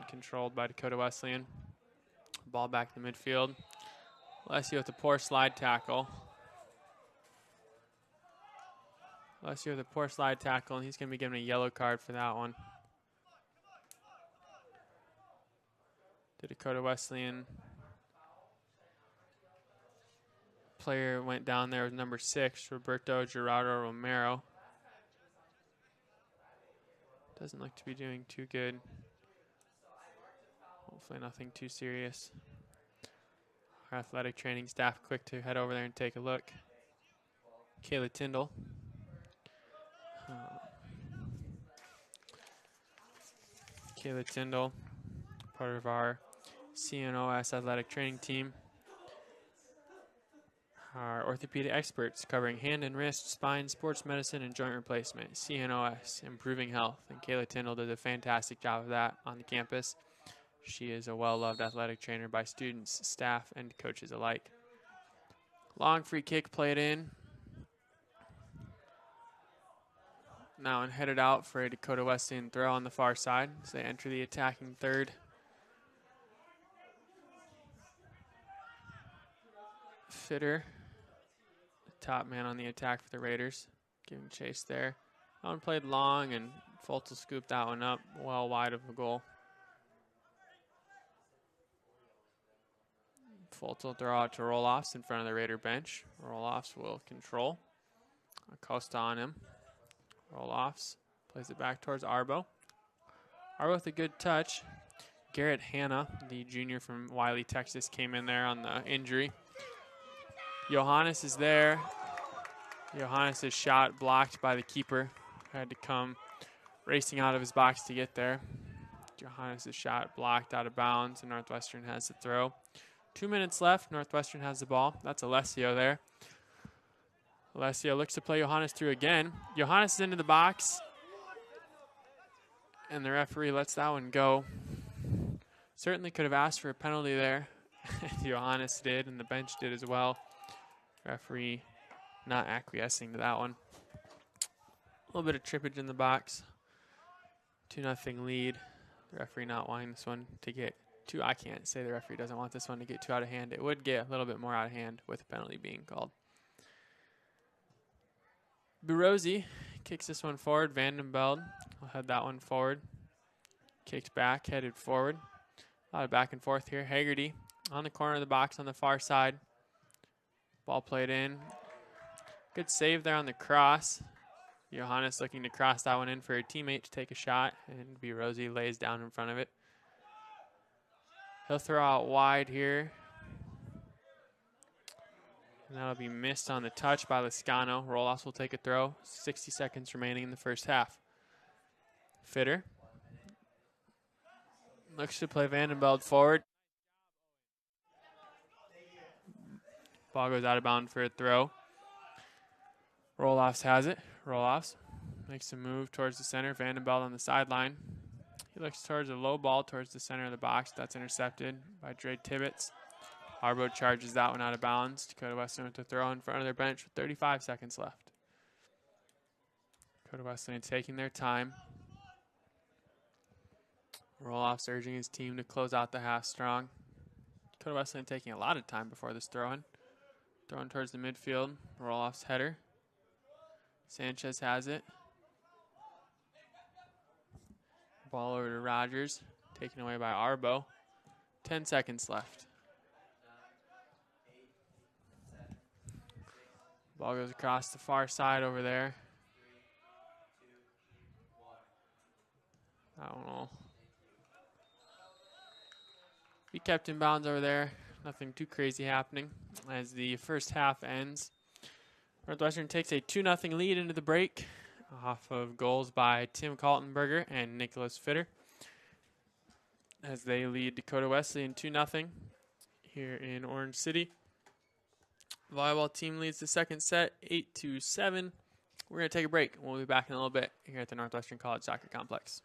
Controlled by Dakota Wesleyan. Ball back to midfield. Alessio with a poor slide tackle. Alessio with a poor slide tackle, and he's going to be given a yellow card for that one. The Dakota Wesleyan player went down there with number 6, Roberto Gerardo Romero. Doesn't look to be doing too good. Hopefully nothing too serious. Our athletic training staff quick to head over there and take a look. Kayla Tyndall. Kayla Tyndall, part of our CNOS athletic training team. Our orthopedic experts covering hand and wrist, spine, sports medicine, and joint replacement. CNOS, improving health. And Kayla Tyndall does a fantastic job of that on the campus. She is a well-loved athletic trainer by students, staff, and coaches alike. Long free kick played in. Now and headed out for a Dakota Wesleyan throw on the far side as they enter the attacking third. Fitter, the top man on the attack for the Raiders, giving chase there. That one played long, and Fultz scooped that one up well wide of the goal. Fultz will throw out to Roloffs in front of the Raider bench. Roloffs will control. Acosta on him. Roloffs plays it back towards Arbo. Arbo with a good touch. Garrett Hanna, the junior from Wiley, Texas, came in there on the injury. Johannes is there. Johannes' shot blocked by the keeper. Had to come racing out of his box to get there. Johannes' shot blocked out of bounds, and Northwestern has the throw. 2 minutes left. Northwestern has the ball. That's Alessio there. Alessio looks to play Johannes through again. Johannes is into the box, and the referee lets that one go. Certainly could have asked for a penalty there. Johannes did, and the bench did as well. Referee not acquiescing to that one. A little bit of trippage in the box. 2-0 lead. The referee not wanting this one to get too, I can't say the referee doesn't want this one to get too out of hand. It would get a little bit more out of hand with a penalty being called. Burosi kicks this one forward. Vandenbeld will head that one forward. Kicks back, headed forward. A lot of back and forth here. Haggerty on the corner of the box on the far side. Ball played in. Good save there on the cross. Johannes looking to cross that one in for a teammate to take a shot, and Burosi lays down in front of it. He'll throw out wide here. And that'll be missed on the touch by Lascano. Roloffs will take a throw. 60 seconds remaining in the first half. Fitter looks to play Vandenbeld forward. Ball goes out of bounds for a throw. Roloffs has it. Roloffs makes a move towards the center. Vandenbeld on the sideline. He looks towards a low ball towards the center of the box. That's intercepted by Dre Tibbetts. Arbo charges that one out of bounds. Dakota Wesleyan with the throw in front of their bench with 35 seconds left. Dakota Wesleyan taking their time. Roloffs urging his team to close out the half strong. Dakota Wesleyan taking a lot of time before this throw-in. Throwing towards the midfield. Roloff's header. Sanchez has it. Ball over to Rogers. Taken away by Arbo. 10 seconds left. Ball goes across the far side over there. That one will be kept in bounds over there. Nothing too crazy happening as the first half ends. Northwestern takes a 2-0 lead into the break off of goals by Tim Kaltenberger and Nicholas Fitter as they lead Dakota Wesleyan 2-0 here in Orange City. Volleyball team leads the second set 8-7. We're going to take a break. We'll be back in a little bit here at the Northwestern College Soccer Complex.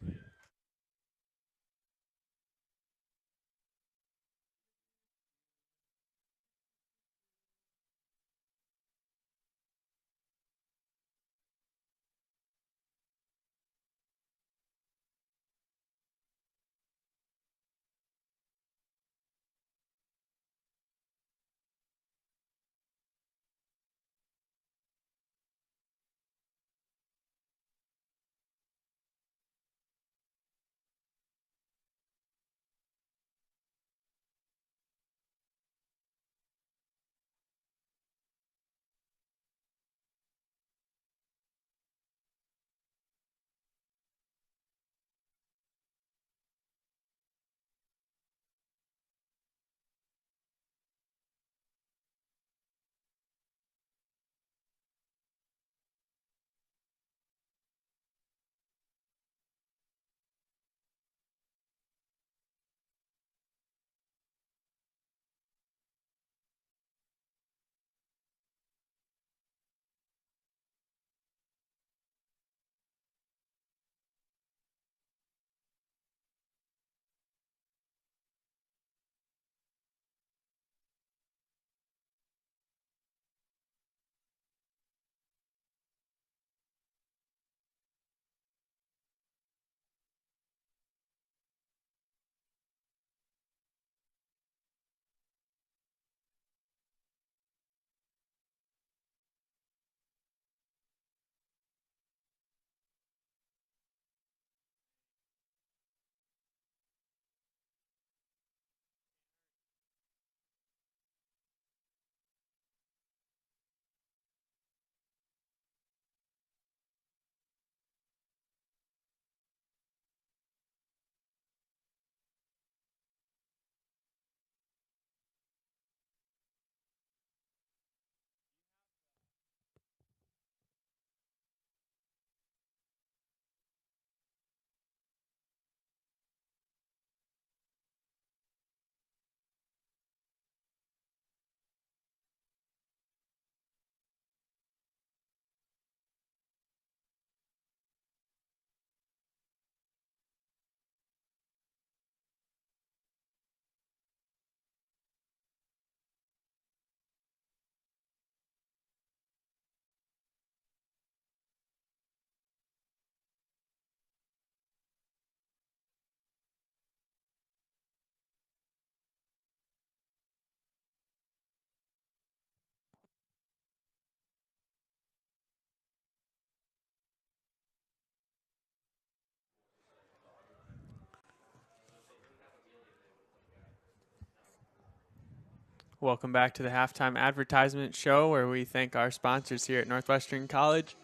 Welcome back to the halftime advertisement show where we thank our sponsors here at Northwestern College.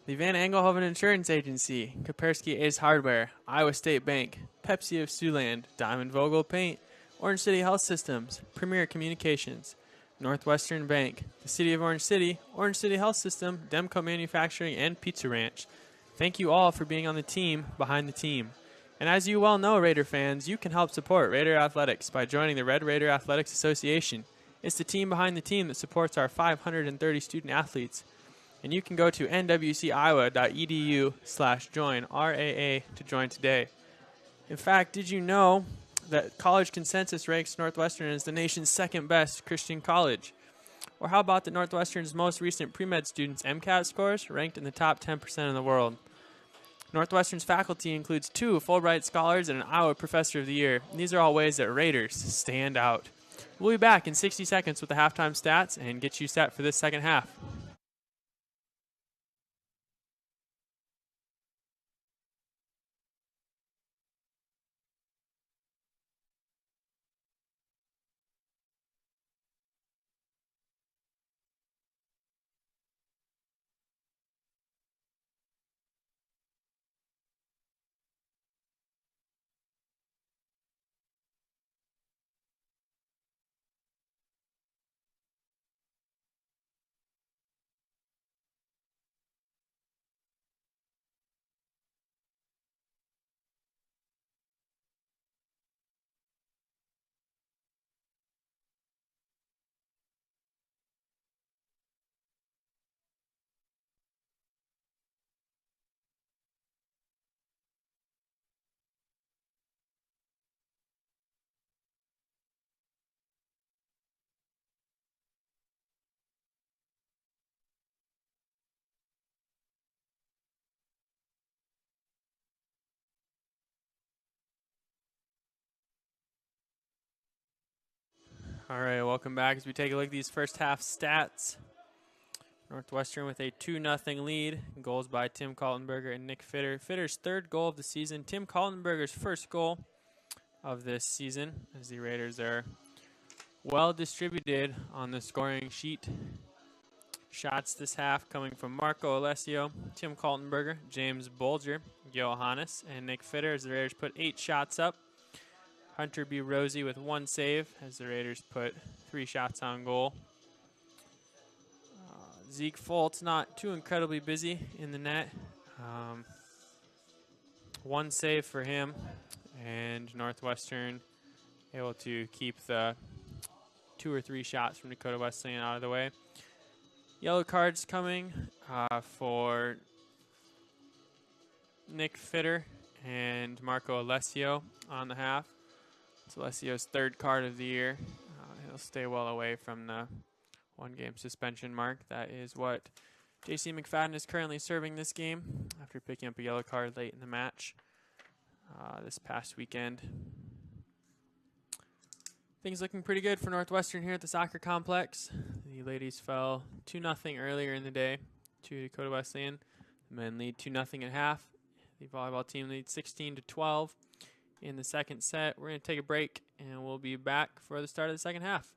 The Van Engelhoven Insurance Agency, Kaspersky Ace Hardware, Iowa State Bank, Pepsi of Siouxland, Diamond Vogel Paint, Orange City Health Systems, Premier Communications, Northwestern Bank, the City of Orange City Health System, Demco Manufacturing, and Pizza Ranch. Thank you all for being on the team behind the team. And as you well know, Raider fans, you can help support Raider Athletics by joining the Red Raider Athletics Association. It's the team behind the team that supports our 530 student athletes. And you can go to nwciowa.edu/join, RAA, to join today. In fact, did you know that College Consensus ranks Northwestern as the nation's second best Christian college? Or how about that Northwestern's most recent pre-med students' MCAT scores ranked in the top 10% in the world? Northwestern's faculty includes 2 Fulbright Scholars and an Iowa Professor of the Year. And these are all ways that Raiders stand out. We'll be back in 60 seconds with the halftime stats and get you set for this second half. All right, welcome back as we take a look at these first half stats. Northwestern with a 2-0 lead. Goals by Tim Kaltenberger and Nick Fitter. Fitter's 3rd goal of the season. Tim Kaltenberger's 1st goal of this season, as the Raiders are well distributed on the scoring sheet. Shots this half coming from Marco Alessio, Tim Kaltenberger, James Bolger, Johannes, and Nick Fitter as the Raiders put 8 shots up. Hunter B. Rosie with 1 save as the Raiders put 3 shots on goal. Zeke Foltz not too incredibly busy in the net. 1 save for him, and Northwestern able to keep the 2 or 3 shots from Dakota Wesleyan out of the way. Yellow cards coming for Nick Fitter and Marco Alessio on the half. It's Alessio's 3rd card of the year. He'll stay well away from the 1-game suspension mark. That is what J.C. McFadden is currently serving this game after picking up a yellow card late in the match this past weekend. Things looking pretty good for Northwestern here at the soccer complex. The ladies fell 2-0 earlier in the day to Dakota Wesleyan. The men lead 2-0 at half. The volleyball team leads 16-12 in the second set. We're going to take a break, and we'll be back for the start of the second half.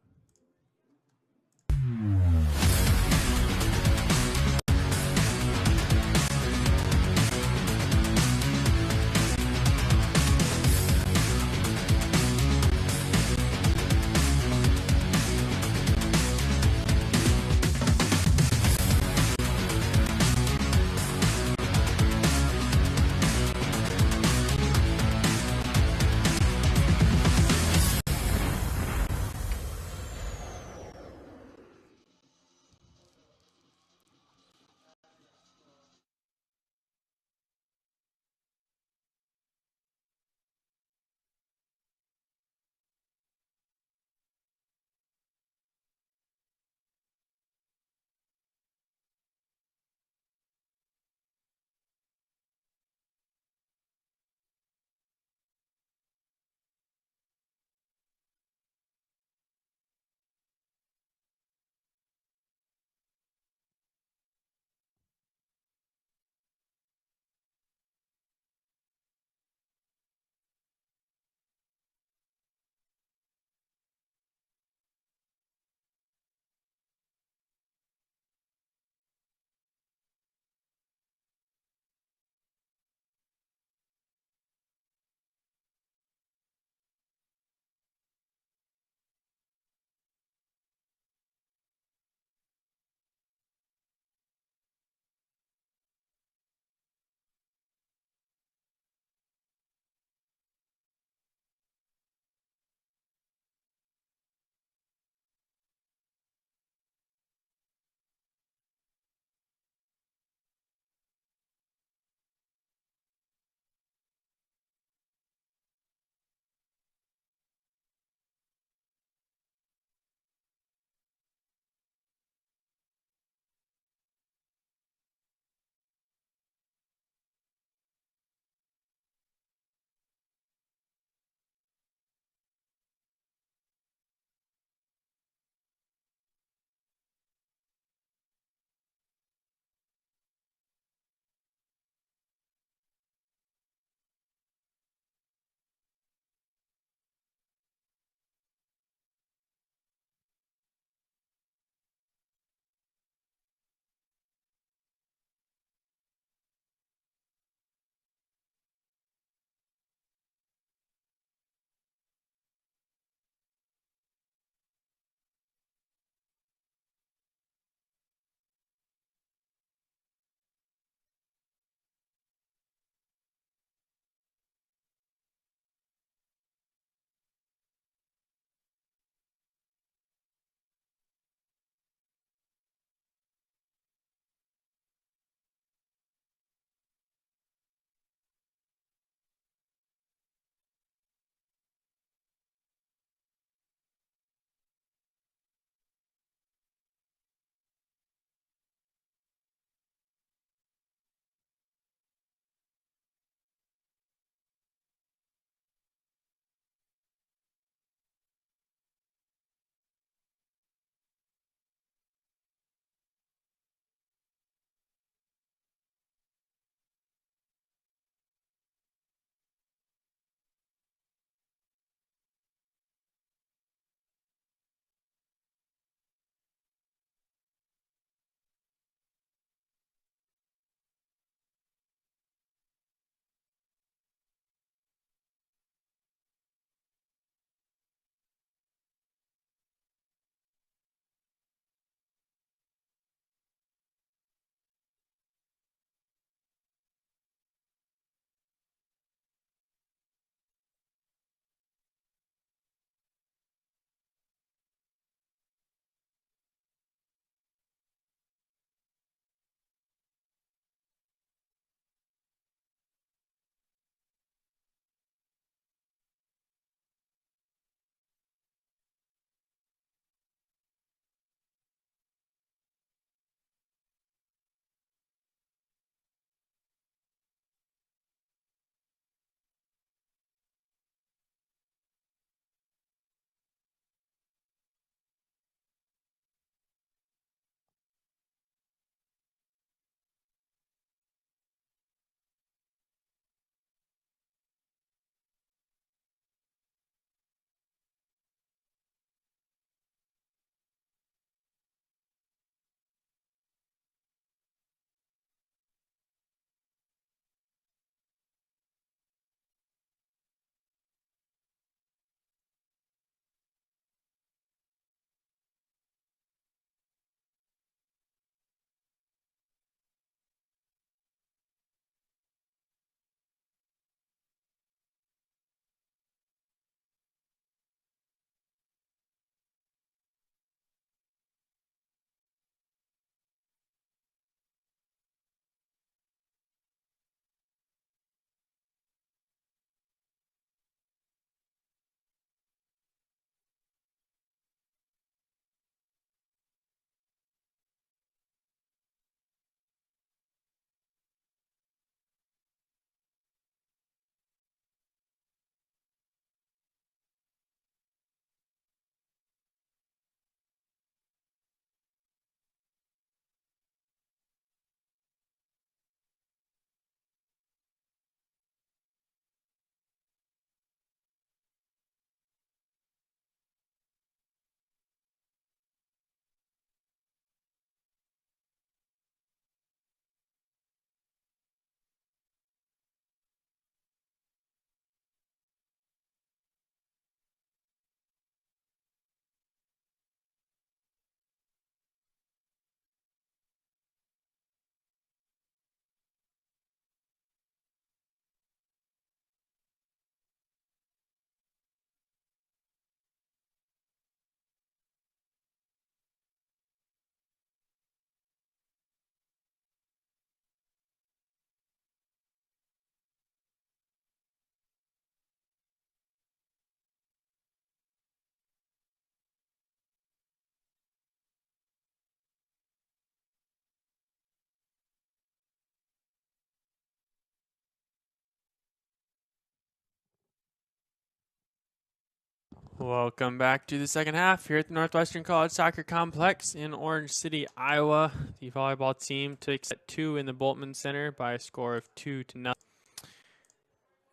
Welcome back to the second half here at the Northwestern College Soccer Complex in Orange City, Iowa. The volleyball team takes set 2 in the Boltman Center by a score of 2-0.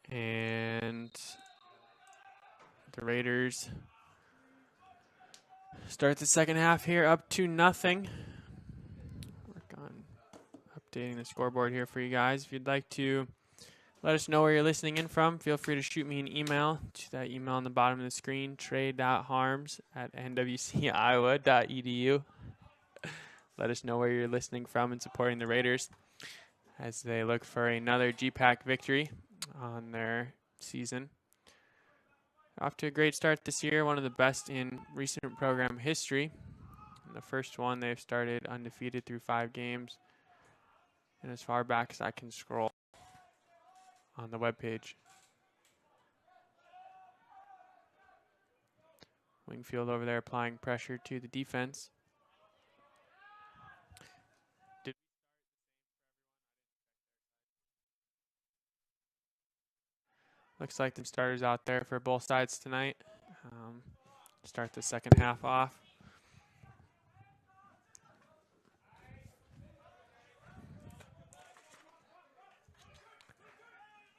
And the Raiders start the second half here up 2-0. Work on updating the scoreboard here for you guys. If you'd like to let us know where you're listening in from, feel free to shoot me an email to that email on the bottom of the screen, trey.harms@nwciowa.edu. Let us know where you're listening from and supporting the Raiders as they look for another GPAC victory on their season. Off to a great start this year, one of the best in recent program history. In the first one, they've started undefeated through 5 games, and as far back as I can scroll on the webpage. Wingfield over there applying pressure to the defense. Looks like the starters out there for both sides tonight. Start the second half off.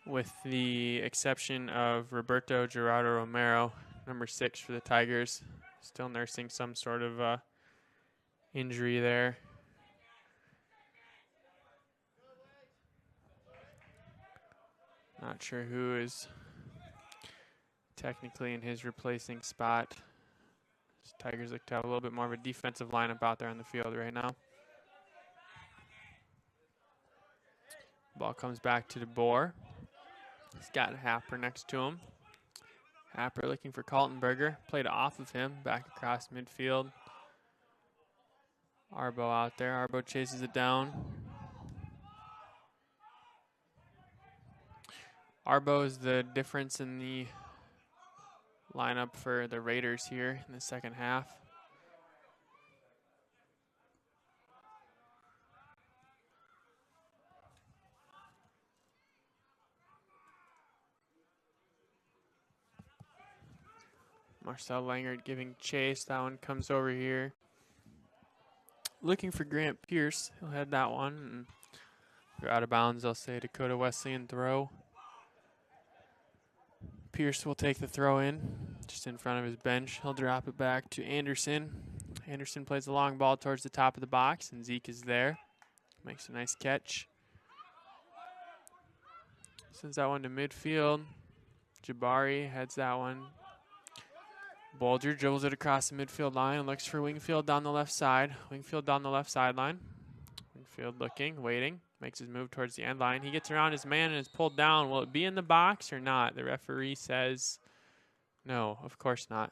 With the exception of Roberto Gerardo Romero, number 6 for the Tigers, still nursing some sort of injury there. Not sure who is technically in his replacing spot. Tigers look to have a little bit more of a defensive lineup out there on the field right now. Ball comes back to DeBoer. He's got Happer next to him. Happer looking for Kaltenberger. Played off of him, back across midfield. Arbo out there. Arbo chases it down. Arbo is the difference in the lineup for the Raiders here in the second half. Marcel Langert giving chase. That one comes over here. Looking for Grant Pierce. He'll head that one. And if you're out of bounds, they'll say Dakota Wesleyan throw. Pierce will take the throw in, just in front of his bench. He'll drop it back to Anderson. Anderson plays a long ball towards the top of the box, and Zeke is there. Makes a nice catch. Sends that one to midfield. Jabari heads that one. Bolger dribbles it across the midfield line and looks for Wingfield down the left side. Wingfield down the left sideline. Wingfield looking, waiting. Makes his move towards the end line. He gets around his man and is pulled down. Will it be in the box or not? The referee says no, of course not.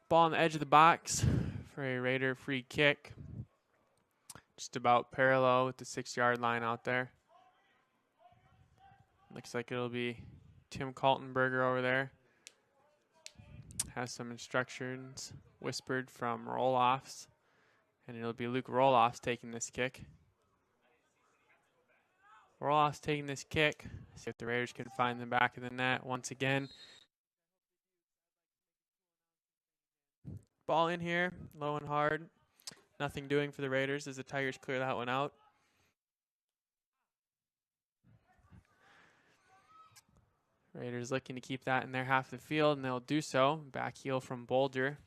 Ball on the edge of the box for a Raider free kick. Just about parallel with the 6-yard line out there. Looks like it'll be Tim Kaltenberger over there. Has some instructions whispered from Roloffs. And it'll be Luke Roloffs taking this kick. Roloffs taking this kick. See if the Raiders can find the back of the net once again. Ball in here, low and hard. Nothing doing for the Raiders as the Tigers clear that one out. Raiders looking to keep that in their half of the field, and they'll do so. Back heel from Bolger.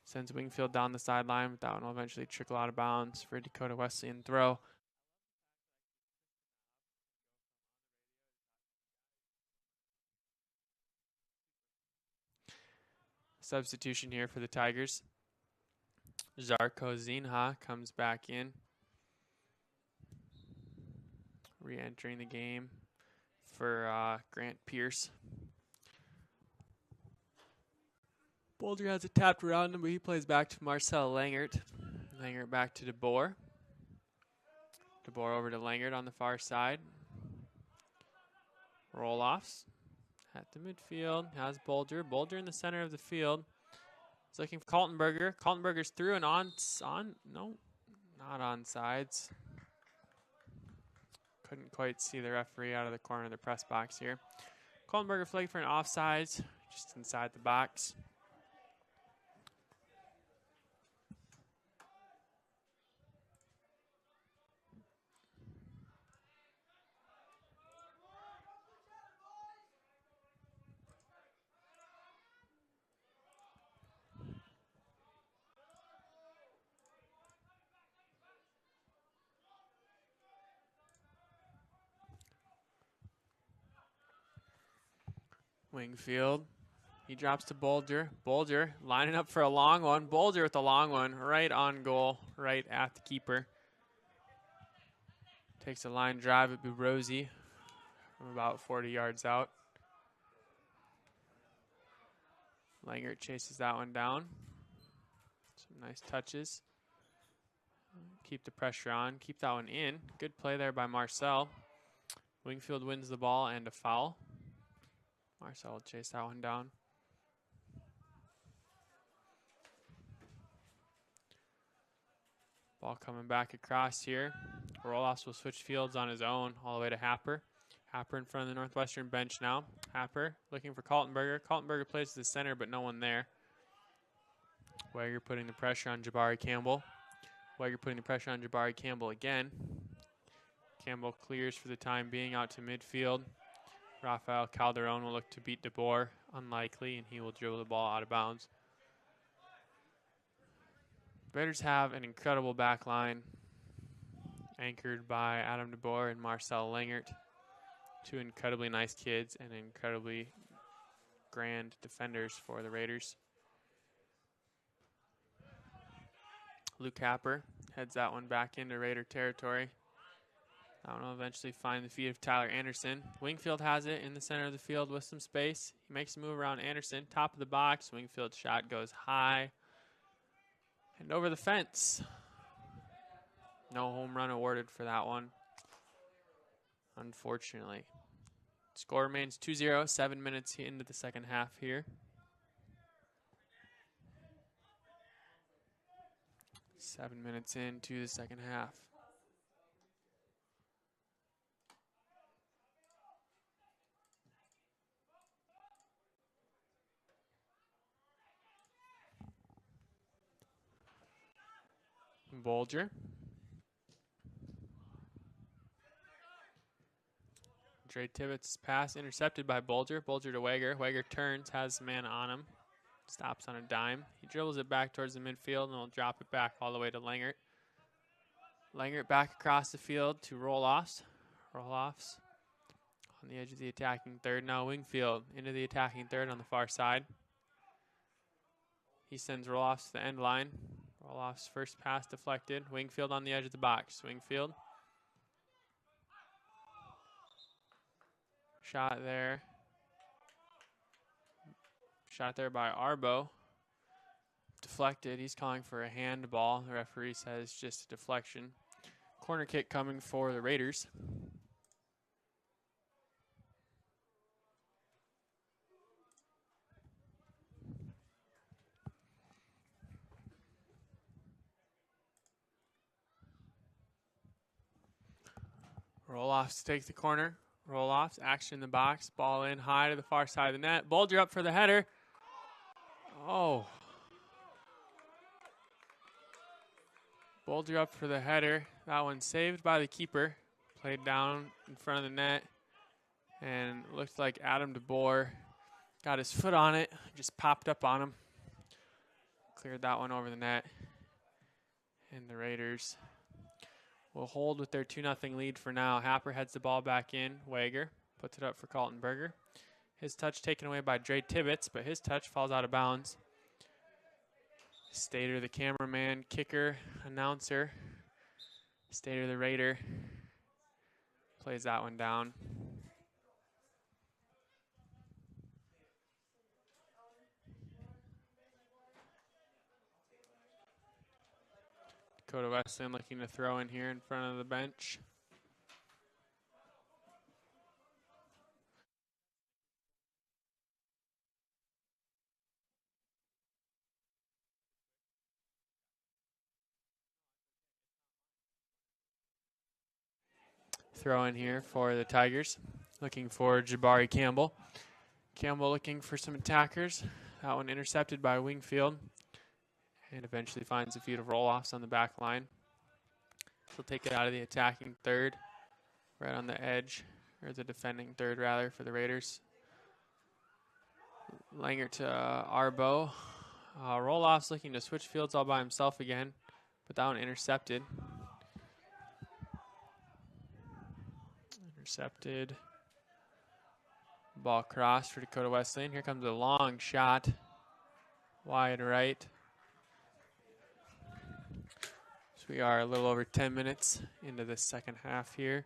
Sends Wingfield down the sideline, but that one will eventually trickle out of bounds for a Dakota Wesleyan throw. Substitution here for the Tigers. Zarko Zinha comes back in. Re-entering the game for Grant Pierce. Bolger has it tapped around him, but he plays back to Marcel Langert. Langert back to DeBoer. DeBoer over to Langert on the far side. Roll-offs at the midfield. Has Bolger. Bolger in the center of the field. He's looking for Kaltenberger. Kaltenberger's through and on. No, not on sides. Couldn't quite see the referee out of the corner of the press box here. Kaltenberger flagged for an offsides, just inside the box. Wingfield. He drops to Bolger. Bolger lining up for a long one. Bolger with the long one right on goal, right at the keeper. Takes a line drive at Burosi from about 40 yards out. Langert chases that one down. Some nice touches. Keep the pressure on. Keep that one in. Good play there by Marcel. Wingfield wins the ball and a foul. Marcel will chase that one down. Ball coming back across here. Roloffs will switch fields on his own all the way to Happer. Happer in front of the Northwestern bench now. Happer looking for Kaltenberger. Kaltenberger plays to the center, but no one there. Wager putting the pressure on Jabari Campbell. Wager putting the pressure on Jabari Campbell again. Campbell clears for the time being out to midfield. Rafael Calderon will look to beat DeBoer. Unlikely, and he will dribble the ball out of bounds. Raiders have an incredible back line, anchored by Adam DeBoer and Marcel Langert. Two incredibly nice kids and incredibly grand defenders for the Raiders. Luke Happer heads that one back into Raider territory. That one will eventually find the feet of Tyler Anderson. Wingfield has it in the center of the field with some space. He makes a move around Anderson. Top of the box. Wingfield's shot goes high and over the fence. No home run awarded for that one, unfortunately. Score remains 2-0, 7 minutes into the second half here. 7 minutes into the second half. Bolger. Dre Tibbetts' pass intercepted by Bolger. Bolger to Wager. Wager turns, has a man on him. Stops on a dime. He dribbles it back towards the midfield and will drop it back all the way to Langert. Langert back across the field to Roloffs. Roloffs on the edge of the attacking third. Now Wingfield into the attacking third on the far side. He sends Roloffs to the end line. Roloffs' first pass deflected. Wingfield on the edge of the box. Wingfield. Shot there. Shot there by Arbo. Deflected. He's calling for a handball. The referee says just a deflection. Corner kick coming for the Raiders. Roloffs take the corner. Roloffs, action in the box. Ball in high to the far side of the net. Bolger up for the header. Oh. Bolger up for the header. That one saved by the keeper. Played down in front of the net. And looked like Adam DeBoer got his foot on it. Just popped up on him. Cleared that one over the net. And the Raiders will hold with their 2-0 lead for now. Happer heads the ball back in. Wager puts it up for Kaltenberger. His touch taken away by Dre Tibbetts, but his touch falls out of bounds. Stater, the cameraman, kicker, announcer. Stater, the Raider, plays that one down. Dakota Wesleyan looking to throw in here in front of the bench. Throw in here for the Tigers. looking for Jabari Campbell. Campbell looking for some attackers. That one intercepted by Wingfield. And eventually finds a few roll-offs on the back line. He'll take it out of the attacking third, right on the edge, or the defending third, rather, for the Raiders. Langer to Arbo. Roll-offs looking to switch fields all by himself again, but that one intercepted. Intercepted. Ball crossed for Dakota Wesleyan. Here comes a long shot. Wide right. So we are a little over 10 minutes into the second half here.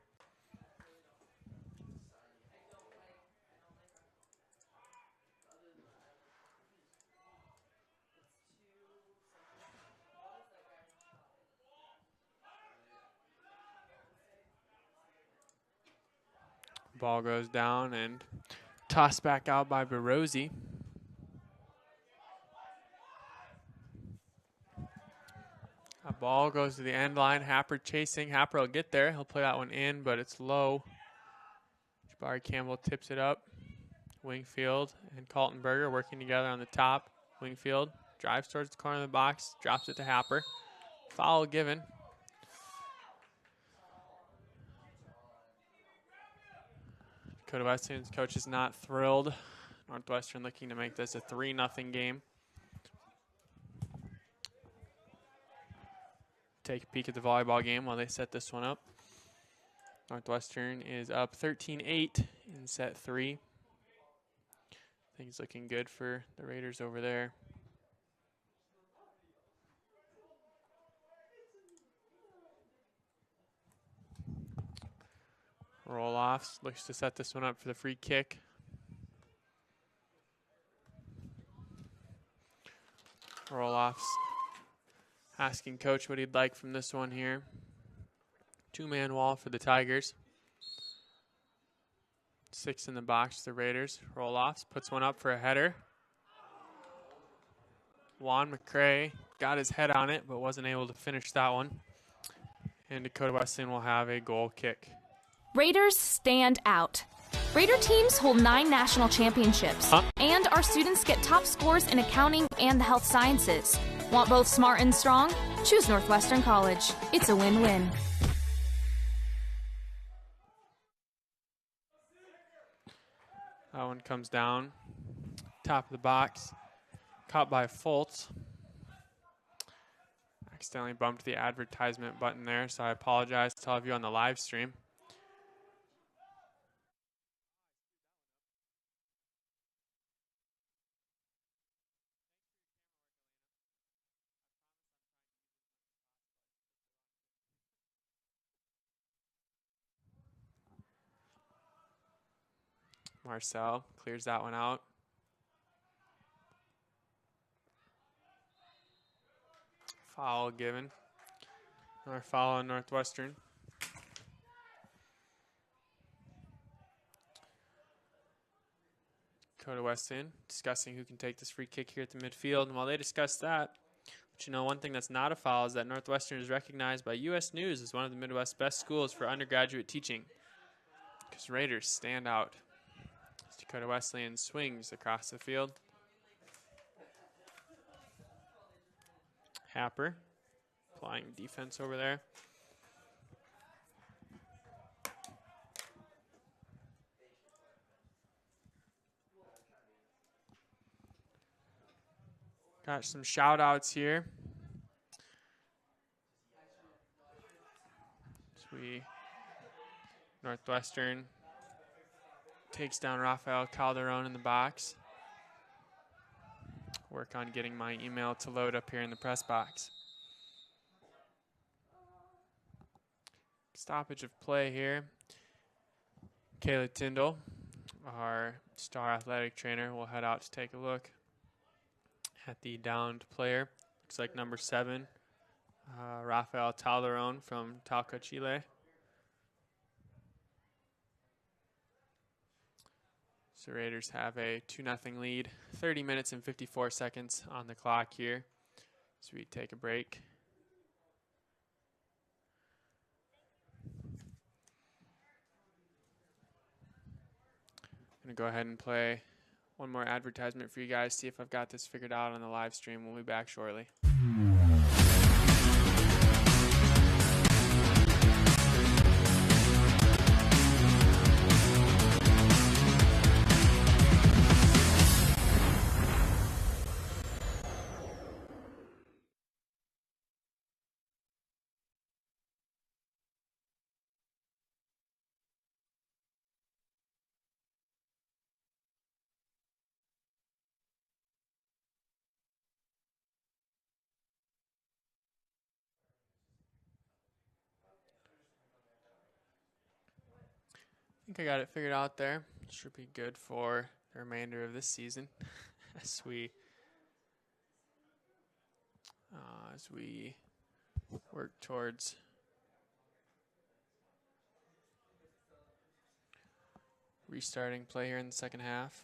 Ball goes down and tossed back out by Barozzi. A ball goes to the end line. Happer chasing. Happer will get there. He'll play that one in, but it's low. Jabari Campbell tips it up. Wingfield and Kaltenberger working together on the top. Wingfield drives towards the corner of the box, drops it to Happer. Foul given. Dakota Wesleyan's coach is not thrilled. Northwestern looking to make this a 3-0 game. Take a peek at the volleyball game while they set this one up. Northwestern is up 13-8 in set 3. Things looking good for the Raiders over there. Roll-offs, looks to set this one up for the free kick. Roll-offs, asking coach what he'd like from this one here. Two-man wall for the Tigers. 6 in the box, the Raiders. Roll-offs, puts one up for a header. Juan McCray got his head on it, but wasn't able to finish that one. And Dakota Wesleyan will have a goal kick. Raiders stand out. Raider teams hold 9 national championships, and our students get top scores in accounting and the health sciences. Want both smart and strong? Choose Northwestern College. It's a win-win. That one comes down. Top of the box. Caught by Fultz. Accidentally bumped the advertisement button there, so I apologize to all of you on the live stream. Marcel clears that one out. Foul given. Another foul on Northwestern. Dakota Wesleyan discussing who can take this free kick here at the midfield. And while they discuss that, but you know, one thing that's not a foul is that Northwestern is recognized by U.S. News as one of the Midwest's best schools for undergraduate teaching. Because Raiders stand out. Dakota Wesleyan swings across the field. Happer applying defense over there. Got some shout outs here. Northwestern takes down Rafael Calderon in the box. Work on getting my email to load up here in the press box. Stoppage of play here. Kayla Tyndall, our star athletic trainer, will head out to take a look at the downed player. Looks like number 7, Rafael Calderon from Talca, Chile. So Raiders have a 2-0 lead. 30 minutes and 54 seconds on the clock here. So we take a break. going to go ahead and play one more advertisement for you guys, see if I've got this figured out on the live stream. We'll be back shortly. I think I got it figured out there. Should be good for the remainder of this season as we work towards restarting play here in the second half.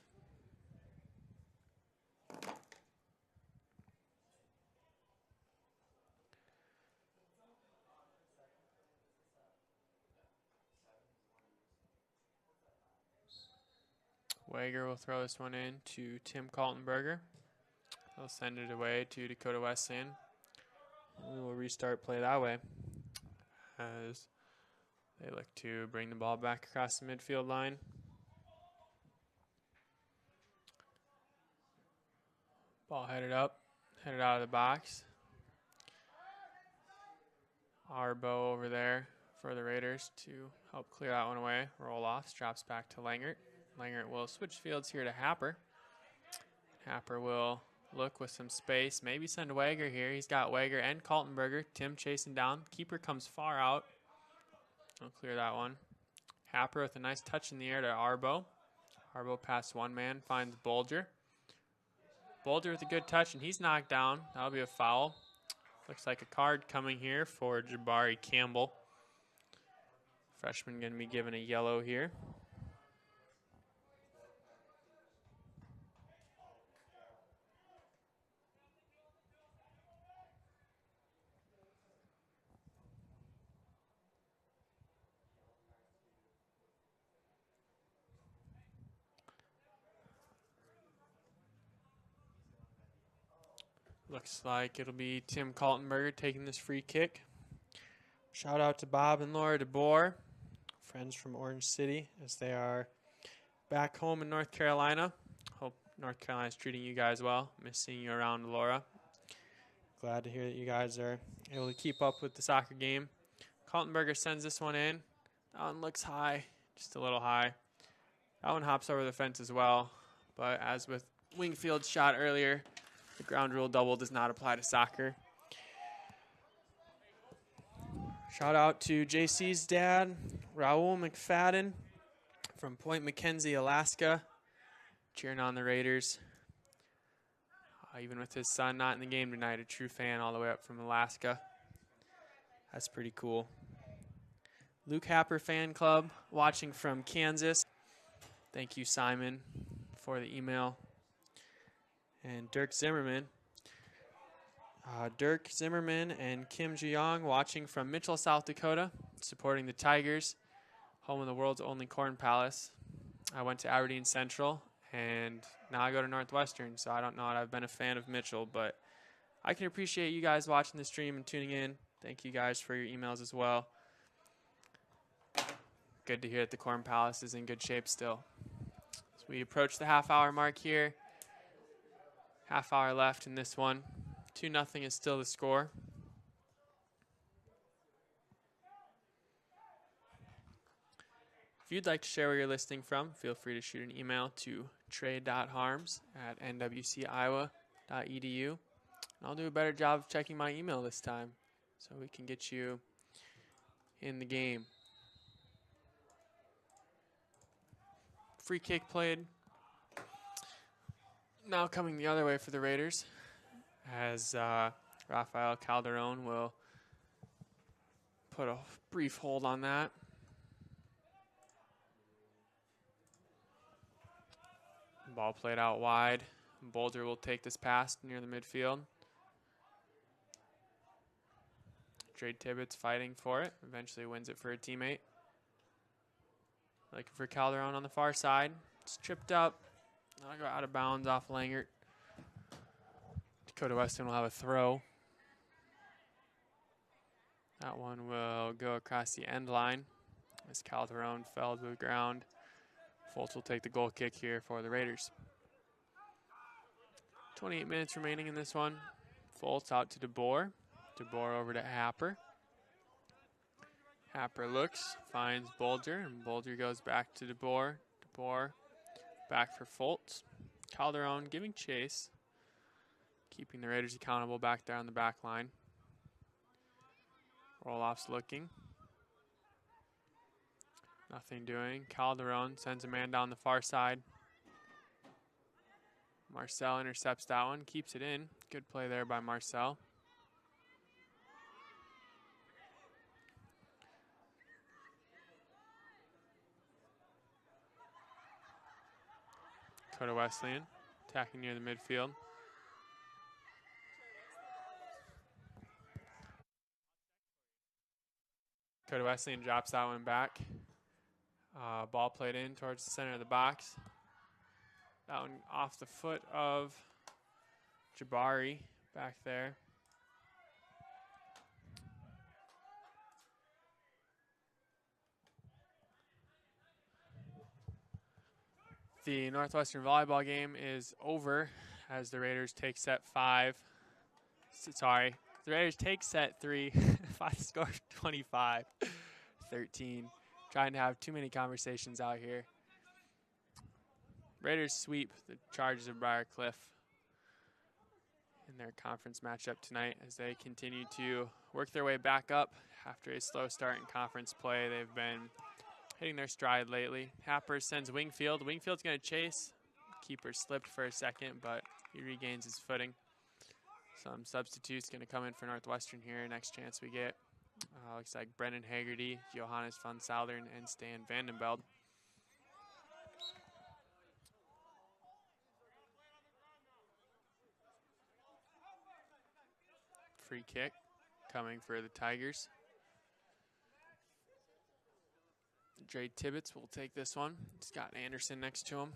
Wager will throw this one in to Tim Kaltenberger. He'll send it away to Dakota Wesleyan. We will restart play that way as they look to bring the ball back across the midfield line. Ball headed up, headed out of the box. Arbo over there for the Raiders to help clear that one away. Roll off, drops back to Langert. Langert will switch fields here to Happer. Happer will look with some space, maybe send Wager here. He's got Wager and Kaltenberger. Tim chasing down. Keeper comes far out. I'll clear that one. Happer with a nice touch in the air to Arbo. Arbo past one man, finds Bolger. Bolger with a good touch, and he's knocked down. That'll be a foul. Looks like a card coming here for Jabari Campbell. Freshman going to be given a yellow here. Looks like it'll be Tim Kaltenberger taking this free kick. Shout out to Bob and Laura DeBoer, friends from Orange City, as they are back home in North Carolina. Hope North Carolina's treating you guys well. Miss seeing you around, Laura. Glad to hear that you guys are able to keep up with the soccer game. Kaltenberger sends this one in. That one looks high, just a little high. That one hops over the fence as well. But as with Wingfield's shot earlier, the ground rule double does not apply to soccer. Shout out to JC's dad, Raul McFadden from Point McKenzie, Alaska, cheering on the Raiders. Even with his son not in the game tonight, a true fan all the way up from Alaska. That's pretty cool. Luke Happer fan club watching from Kansas. Thank you, Simon, for the email. And Dirk Zimmerman. Dirk Zimmerman and Kim Ji-young watching from Mitchell, South Dakota, supporting the Tigers, home of the world's only Corn Palace. I went to Aberdeen Central, and now I go to Northwestern, so I don't know that I've been a fan of Mitchell, but I can appreciate you guys watching the stream and tuning in. Thank you guys for your emails as well. Good to hear that the Corn Palace is in good shape still. As we approach the half-hour mark here, half hour left in this one. 2-0 is still the score. If you'd like to share where you're listening from, feel free to shoot an email to trey.harms@nwciowa.edu. And I'll do a better job of checking my email this time so we can get you in the game. Free kick played. Now coming the other way for the Raiders, as Rafael Calderon will put a brief hold on that. Ball played out wide. Bolger will take this pass near the midfield. Trade Tibbetts fighting for it. Eventually wins it for a teammate. Looking for Calderon on the far side. It's tripped up. I'll go out of bounds off Langert. Dakota Wesleyan will have a throw. That one will go across the end line as Calderon fell to the ground. Fultz will take the goal kick here for the Raiders. 28 minutes remaining in this one. Fultz out to DeBoer. DeBoer over to Happer. Happer looks, finds Bolger, and Bolger goes back to DeBoer. DeBoer back for Fultz. Calderon giving chase, keeping the Raiders accountable back there on the back line. Roloff's looking. Nothing doing. Calderon sends a man down the far side. Marcel intercepts that one, keeps it in. Good play there by Marcel. Dakota Wesleyan attacking near the midfield. Dakota Wesleyan drops that one back. Ball played in towards the center of the box. That one off the foot of Jabari back there. The Northwestern volleyball game is over as the Raiders take set 5. Sorry, the Raiders take set 3. Final score 25-13. Trying to have too many conversations out here. Raiders sweep the Chargers of Briarcliff in their conference matchup tonight as they continue to work their way back up after a slow start in conference play. They've been hitting their stride lately. Happer sends Wingfield. Wingfield's going to chase. Keeper slipped for a second, but he regains his footing. Some substitutes going to come in for Northwestern here. Next chance we get. Looks like Brennan Haggerty, Johannes van Saldern, and Stan Vandenbeld. Free kick coming for the Tigers. Dre Tibbetts will take this one. Scott Anderson next to him.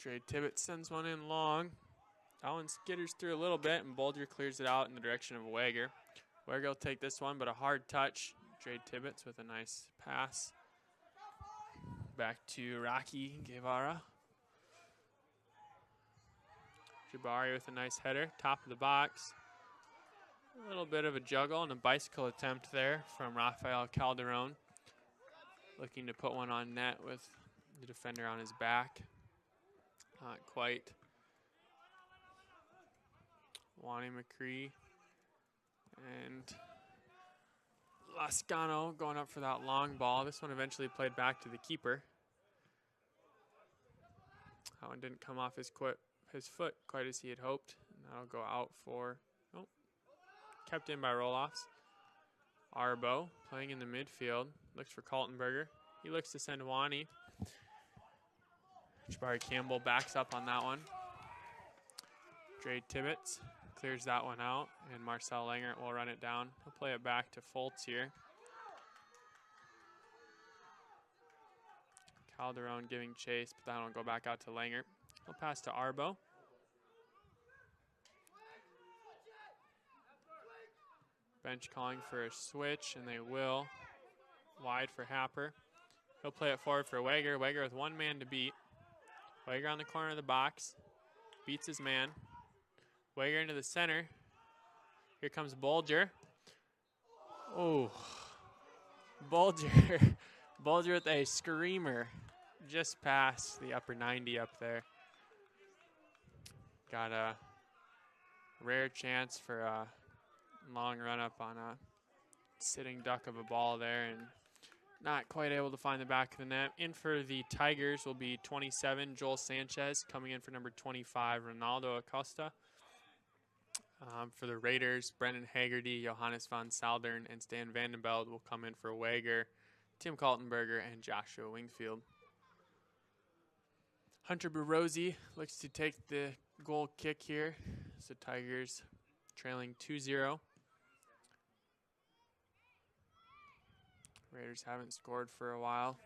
Dre Tibbetts sends one in long. That one skitters through a little bit, and Boulder clears it out in the direction of Wager. Wager will take this one, but a hard touch. Dre Tibbetts with a nice pass. Back to Rocky Guevara. Jabari with a nice header, top of the box. A little bit of a juggle and a bicycle attempt there from Rafael Calderon. Looking to put one on net with the defender on his back. Not quite. Wani McCree and Lascano going up for that long ball. This one eventually played back to the keeper. That one didn't come off his foot quite as he had hoped. And that'll go out for, kept in by Roloffs. Arbo playing in the midfield. Looks for Kaltenberger. He looks to send Wani. Jabari Campbell backs up on that one. Dre Tibbetts clears that one out, and Marcel Langert will run it down. He'll play it back to Fultz here. Calderon giving chase, but that'll go back out to Langert. He'll pass to Arbo. Bench calling for a switch, and they will. Wide for Happer. He'll play it forward for Wager. Wager with one man to beat. Wager on the corner of the box. Beats his man. Wager into the center. Here comes Bolger. Oh. Bolger. Bolger with a screamer. Just past the upper 90 up there. Got a rare chance for a long run up on a sitting duck of a ball there, and not quite able to find the back of the net. In for the Tigers will be 27, Joel Sanchez. Coming in for number 25, Ronaldo Acosta. For the Raiders, Brendan Haggerty, Johannes van Saldern, and Stan Vandenbeld will come in for Wager. Tim Kaltenberger, and Joshua Wingfield. Hunter Barozzi looks to take the goal kick here. So Tigers trailing 2-0. Raiders haven't scored for a while.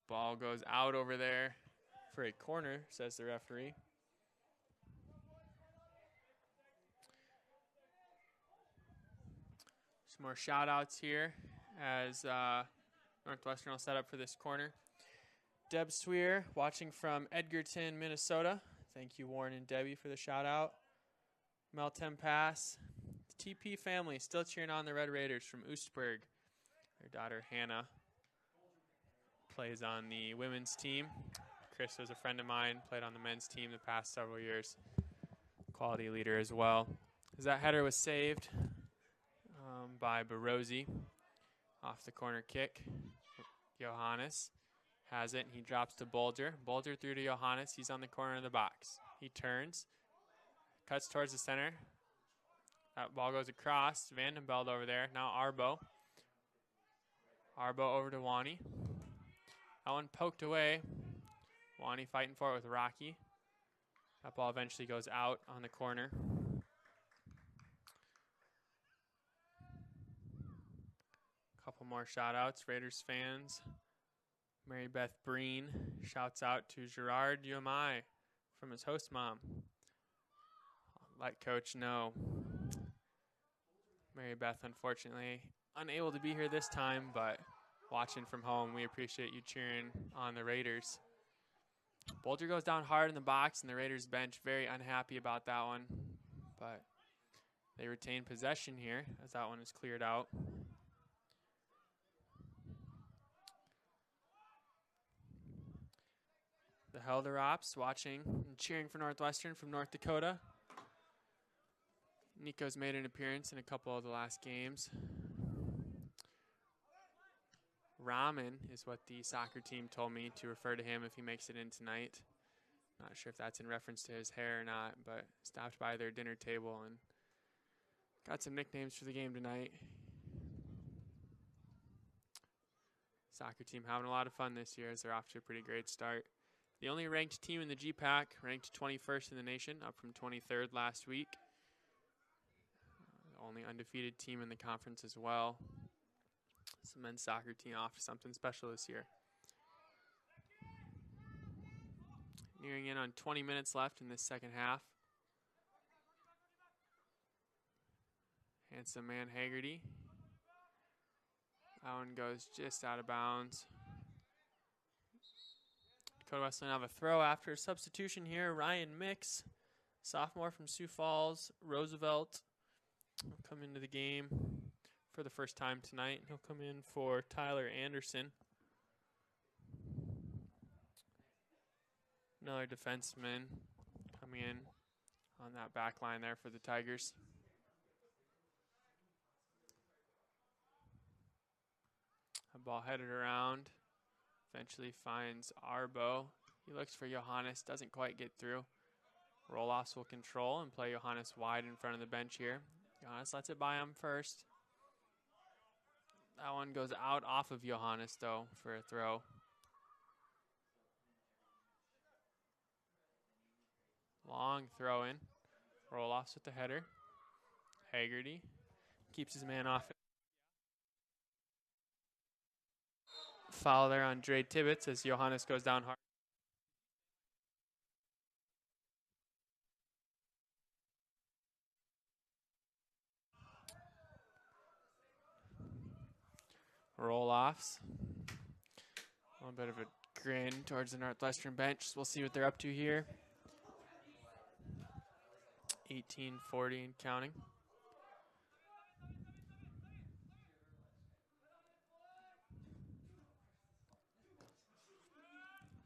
Ball goes out over there for a corner, says the referee. Some more shout outs here as Northwestern will set up for this corner. Deb Swear watching from Edgerton, Minnesota. Thank you, Warren and Debbie, for the shout out. Mel Tempass. The TP family still cheering on the Red Raiders from Oostburg. Their daughter Hannah plays on the women's team. Chris was a friend of mine, played on the men's team the past several years. Quality leader as well. As that header was saved by Barozzi off the corner kick. Johannes has it, and he drops to Bolger. Bolger through to Johannes. He's on the corner of the box. He turns, cuts towards the center. That ball goes across. Vandenbeld over there. Now Arbo. Arbo over to Wani. That one poked away. Wani fighting for it with Rocky. That ball eventually goes out on the corner. Couple more shout outs. Raiders fans. Mary Beth Breen shouts out to Gerard Yomai from his host mom. Let coach know. Mary Beth, unfortunately, unable to be here this time, but watching from home, we appreciate you cheering on the Raiders. Bolger goes down hard in the box, and the Raiders bench very unhappy about that one, but they retain possession here as that one is cleared out. The Helderops watching and cheering for Northwestern from North Dakota. Nico's made an appearance in a couple of the last games. Ramen is what the soccer team told me to refer to him if he makes it in tonight. Not sure if that's in reference to his hair or not, but stopped by their dinner table and got some nicknames for the game tonight. Soccer team having a lot of fun this year as they're off to a pretty great start. The only ranked team in the GPAC, ranked 21st in the nation, up from 23rd last week. The only undefeated team in the conference as well. It's the men's soccer team off to something special this year. Nearing in on 20 minutes left in this second half. Handsome man Haggerty. That one goes just out of bounds. Dakota Wesleyan have a throw after a substitution here. Ryan Mix, sophomore from Sioux Falls, Roosevelt, will come into the game for the first time tonight. He'll come in for Tyler Anderson. Another defenseman coming in on that back line there for the Tigers. A ball headed around. Eventually finds Arbo. He looks for Johannes, doesn't quite get through. Roloffs will control and play Johannes wide in front of the bench here. Johannes lets it by him first. That one goes out off of Johannes, though, for a throw. Long throw in. Roloffs with the header. Haggerty keeps his man off it. Foul there on Dre Tibbetts as Johannes goes down hard. Roll-offs. A little bit of a grin towards the Northwestern bench. We'll see what they're up to here. 18:40 and counting.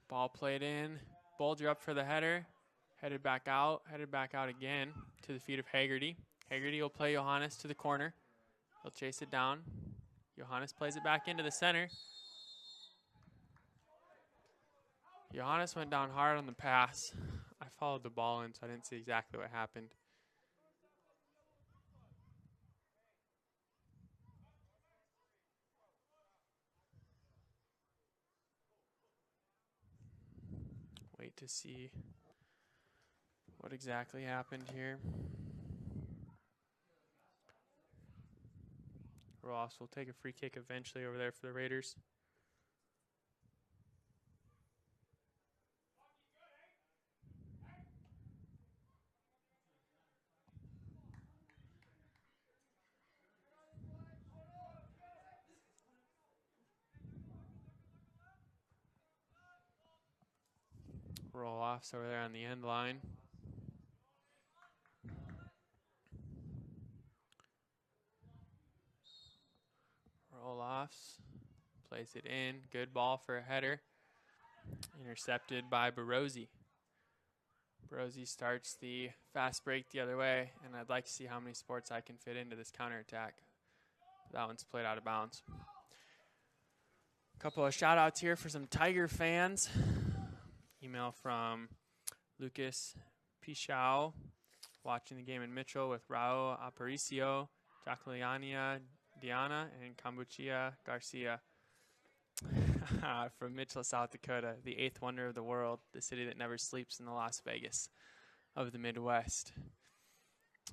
Ball played in. Bolger up for the header. Headed back out again to the feet of Haggerty. Haggerty will play Johannes to the corner. He'll chase it down. Johannes plays it back into the center. Johannes went down hard on the pass. I followed the ball in, so I didn't see exactly what happened. Wait to see what exactly happened here. Ross will take a free kick eventually over there for the Raiders. Roll offs over there on the end line. Roll offs. Plays it in. Good ball for a header. Intercepted by Barozzi. Barozzi starts the fast break the other way, and I'd like to see how many sports I can fit into this counterattack. That one's played out of bounds. A couple of shout outs here for some Tiger fans. Email from Lucas Pichau, watching the game in Mitchell with Raul Aparicio, Jacqueliania Diana, and Kombucha Garcia. From Mitchell, South Dakota, the eighth wonder of the world, the city that never sleeps in the Las Vegas of the Midwest.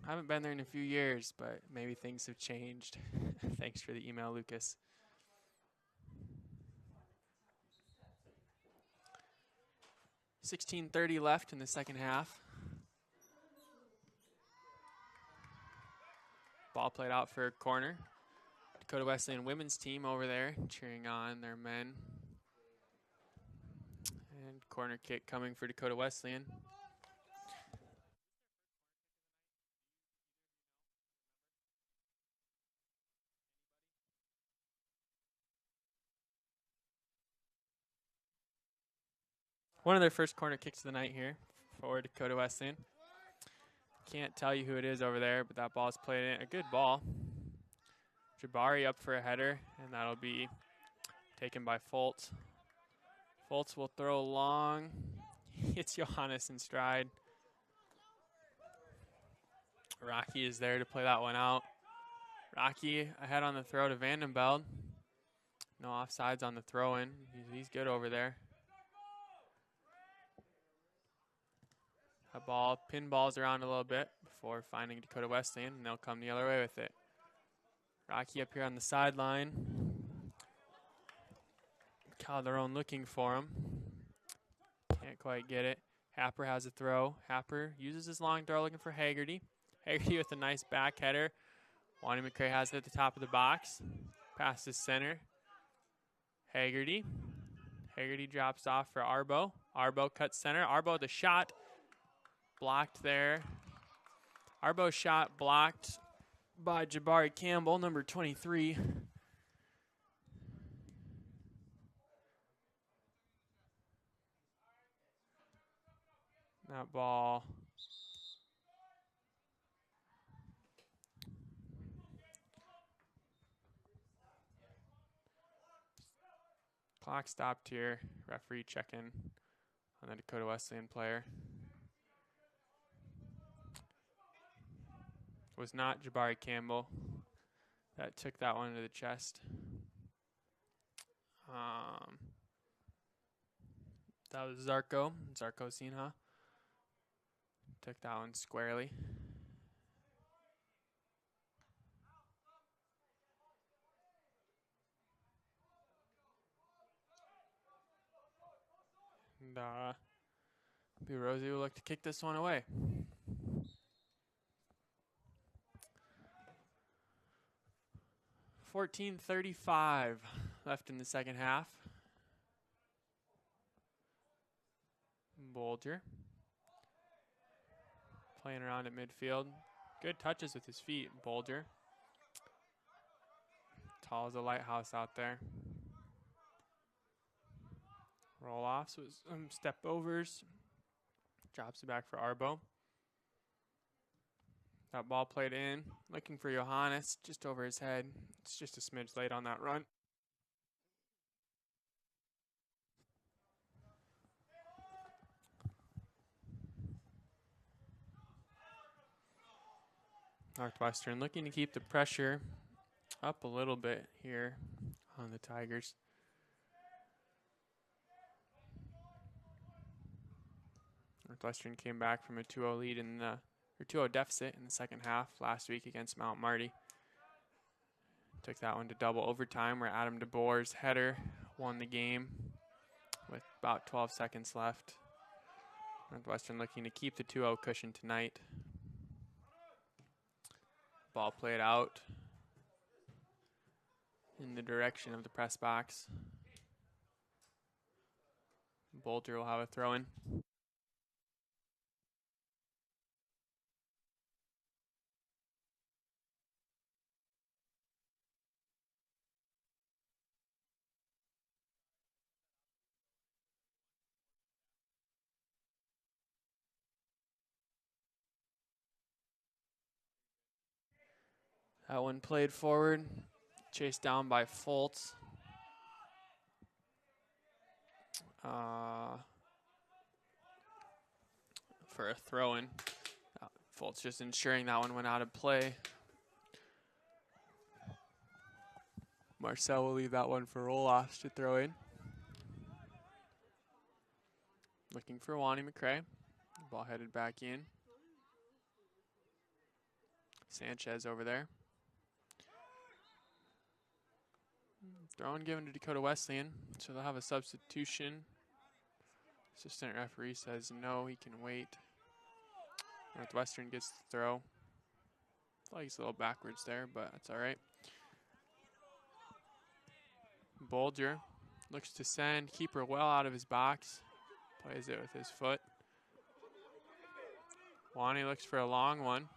I haven't been there in a few years, but maybe things have changed. Thanks for the email, Lucas. $16:30 left in the second half. Ball played out for a corner. Dakota Wesleyan women's team over there cheering on their men. And corner kick coming for Dakota Wesleyan. One of their first corner kicks of the night here for Dakota Wesleyan. Can't tell you who it is over there, but that ball's played in. A good ball. Jabari up for a header, and that'll be taken by Foltz. Foltz will throw long. Hits Johannes in stride. Rocky is there to play that one out. Rocky ahead on the throw to Vandenbeld. No offsides on the throw-in. He's good over there. That ball pinballs around a little bit before finding Dakota Wesleyan, and they'll come the other way with it. Rocky up here on the sideline. Calderon looking for him. Can't quite get it. Happer has a throw. Happer uses his long throw looking for Haggerty. Haggerty with a nice back header. Wani McCray has it at the top of the box. Pass to center. Haggerty. Haggerty drops off for Arbo. Arbo cuts center. Arbo the shot. Blocked there. Arbo's shot blocked by Jabari Campbell, number 23. That ball clock stopped here. Referee checking on the Dakota Wesleyan player. Was not Jabari Campbell that took that one to the chest. That was Zarko Sinha. Took that one squarely. And Rosie will look to kick this one away. $14:35 left in the second half. Bolger playing around at midfield. Good touches with his feet, Bolger. Tall as a lighthouse out there. Roll-offs was step overs. Drops it back for Arbo. That ball played in. Looking for Johannes, just over his head. It's just a smidge late on that run. Northwestern looking to keep the pressure up a little bit here on the Tigers. Northwestern came back from a 2-0 lead or 2-0 deficit in the second half last week against Mount Marty. Took that one to double overtime where Adam DeBoer's header won the game with about 12 seconds left. Northwestern looking to keep the 2-0 cushion tonight. Ball played out in the direction of the press box. Bolger will have a throw in. That one played forward, chased down by Fultz. For a throw-in. Fultz just ensuring that one went out of play. Marcel will leave that one for Roloffs to throw in. Looking for Wani McCray. Ball headed back in. Sanchez over there. Throw in given to Dakota Wesleyan, so they'll have a substitution. Assistant referee says no, he can wait. Northwestern gets the throw. Flag's a little backwards there, but that's all right. Bolger looks to send keeper well out of his box. Plays it with his foot. Wani looks for a long one.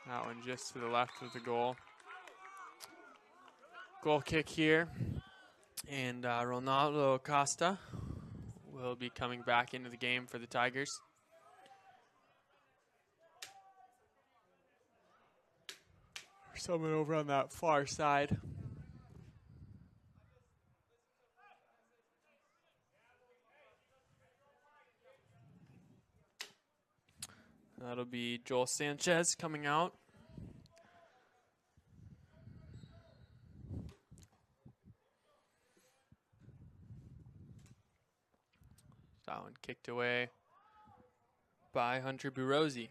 That one just to the left of the goal. Goal kick here. And Ronaldo Costa will be coming back into the game for the Tigers. Someone over on that far side. That'll be Joel Sanchez coming out. That one kicked away by Hunter Burosi.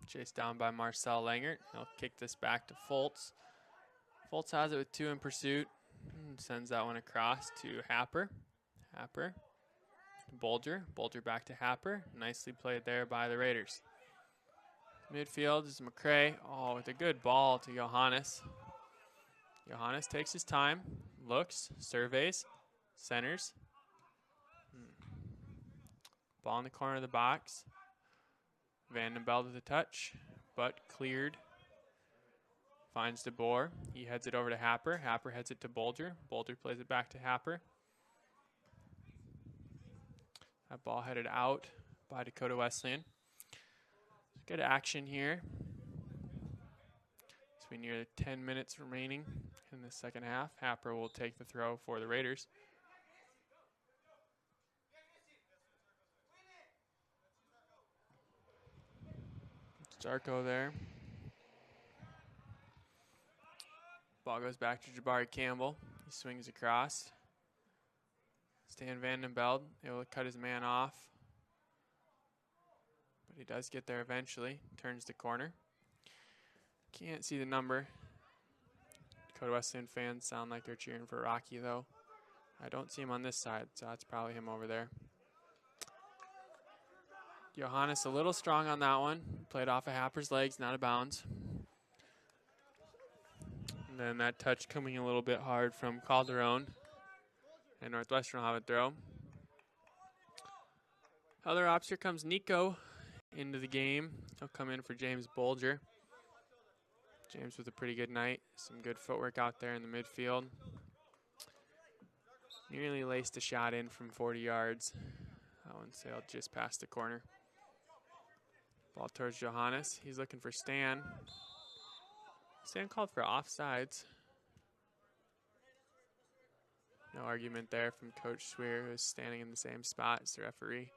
Chased down by Marcel Langert. He'll kick this back to Fultz. Fultz has it with 2 in pursuit. And sends that one across to Happer. Happer to Bolger. Bolger back to Happer. Nicely played there by the Raiders. Midfield is McCray. Oh, with a good ball to Johannes. Johannes takes his time. Looks. Surveys. Centers. Ball in the corner of the box. Vandenbeld with a touch, but cleared. Finds DeBoer. He heads it over to Happer. Happer heads it to Bolger. Bolger plays it back to Happer. That ball headed out by Dakota Wesleyan. Good action here. As we near 10 minutes remaining in the second half. Happer will take the throw for the Raiders. Zarko there. Ball goes back to Jabari Campbell. He swings across. Stan Vandenbeld able to cut his man off. But he does get there eventually. Turns the corner. Can't see the number. Dakota Wesleyan fans sound like they're cheering for Rocky though. I don't see him on this side, so that's probably him over there. Johannes a little strong on that one. Played off of Happer's legs, not a bounds. And then that touch coming a little bit hard from Calderon. And Northwestern will have a throw. Other ops, here comes Nico into the game. He'll come in for James Bolger. James with a pretty good night. Some good footwork out there in the midfield. Nearly laced a shot in from 40 yards. That one sailed just past the corner. Ball towards Johannes. He's looking for Stan. Stan called for offsides. No argument there from Coach Swear, who's standing in the same spot as the referee.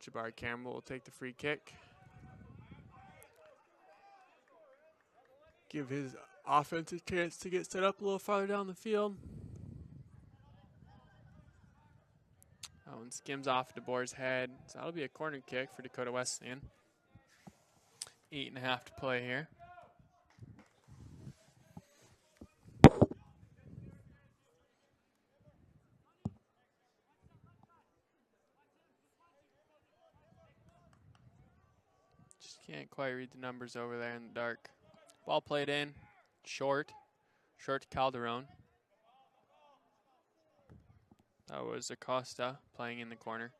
Jabari Campbell will take the free kick. Give his offense a chance to get set up a little farther down the field. That one skims off DeBoer's head. So that'll be a corner kick for Dakota Wesleyan. 8.5 to play here. Just can't quite read the numbers over there in the dark. Ball played in, short to Calderon. That was Acosta playing in the corner.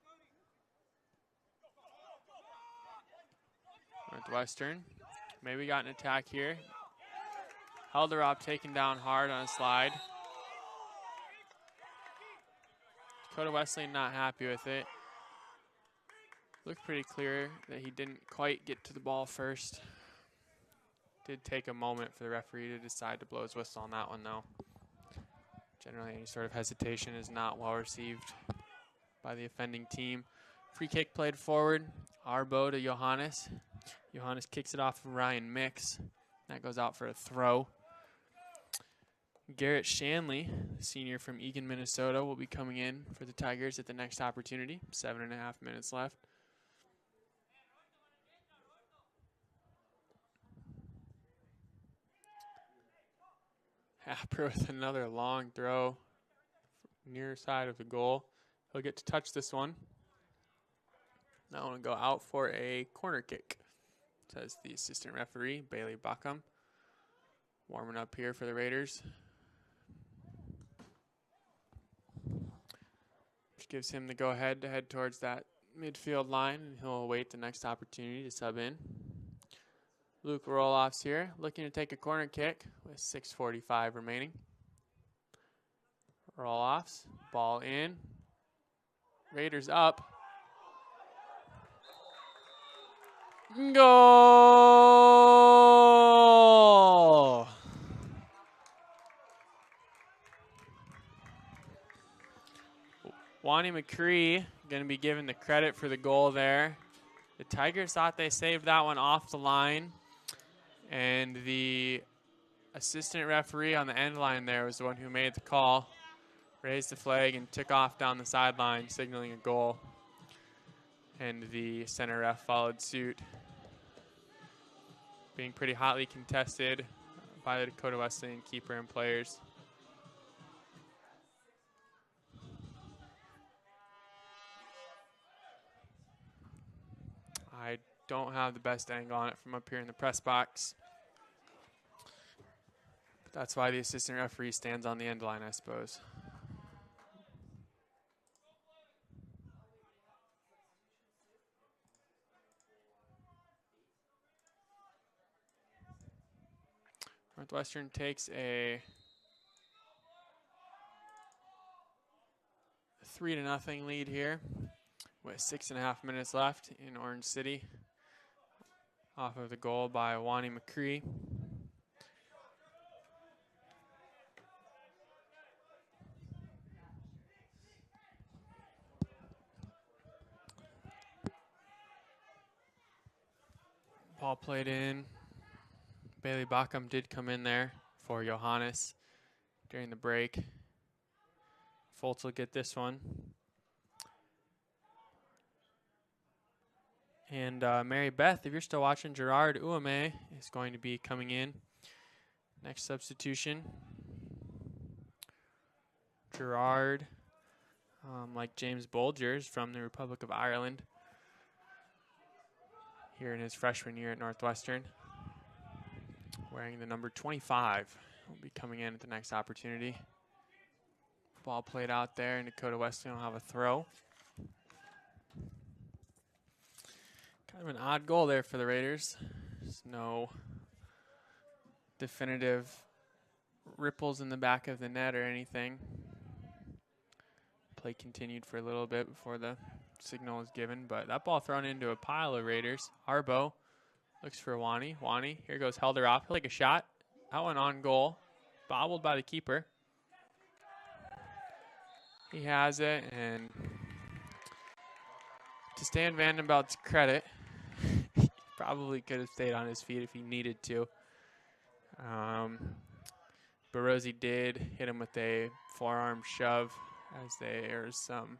Northwestern, maybe got an attack here. Helderop taken down hard on a slide. Dakota Wesleyan not happy with it. Looked pretty clear that he didn't quite get to the ball first. Did take a moment for the referee to decide to blow his whistle on that one, though. Generally, any sort of hesitation is not well received by the offending team. Free kick played forward. Arbo to Johannes. Johannes kicks it off of Ryan Mix. That goes out for a throw. Garrett Shanley, senior from Eagan, Minnesota, will be coming in for the Tigers at the next opportunity. 7.5 minutes left. Happer with another long throw near side of the goal. He'll get to touch this one. That one will go out for a corner kick, says the assistant referee, Bailey Buckham. Warming up here for the Raiders. Which gives him the go-ahead to head towards that midfield line, and he'll await the next opportunity to sub in. Luke Roloff's here, looking to take a corner kick with 6:45 remaining. Roloff's, ball in. Raiders up. Goal! Wani McCree going to be given the credit for the goal there. The Tigers thought they saved that one off the line, and the assistant referee on the end line there was the one who made the call, raised the flag, and took off down the sideline, signaling a goal. And the center ref followed suit, being pretty hotly contested by the Dakota Wesleyan keeper and players. I don't have the best angle on it from up here in the press box. But that's why the assistant referee stands on the end line, I suppose. Northwestern takes a 3-0 lead here with 6.5 minutes left in Orange City, off of the goal by Wani McCree. Ball played in. Bailey Bacham did come in there for Johannes during the break. Fultz will get this one. And Mary Beth, if you're still watching, Gerard Uame is going to be coming in. Next substitution. Gerard, like James Bolgers from the Republic of Ireland, here in his freshman year at Northwestern, wearing the number 25, will be coming in at the next opportunity. Ball played out there, and Dakota Wesleyan will have a throw. Kind of an odd goal there for the Raiders. There's no definitive ripples in the back of the net or anything. Play continued for a little bit before the signal was given, but that ball thrown into a pile of Raiders. Arbo looks for Wani. Wani, here goes Helderop. He'll take a shot. That one on goal. Bobbled by the keeper. He has it, and To Stan Vandenbeld's credit, he probably could have stayed on his feet if he needed to. Barozzi did hit him with a forearm shove as there's some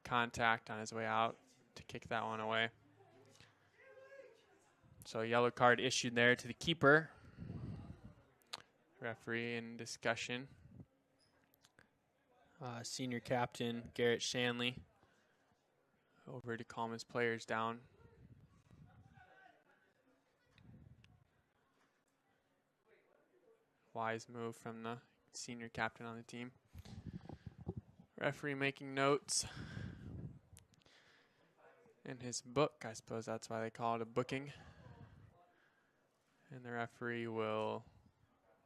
contact on his way out to kick that one away. So a yellow card issued there to the keeper. Referee in discussion. Senior captain Garrett Shanley over to calm his players down. Wise move from the senior captain on the team. Referee making notes in his book. I suppose that's why they call it a booking. And the referee will,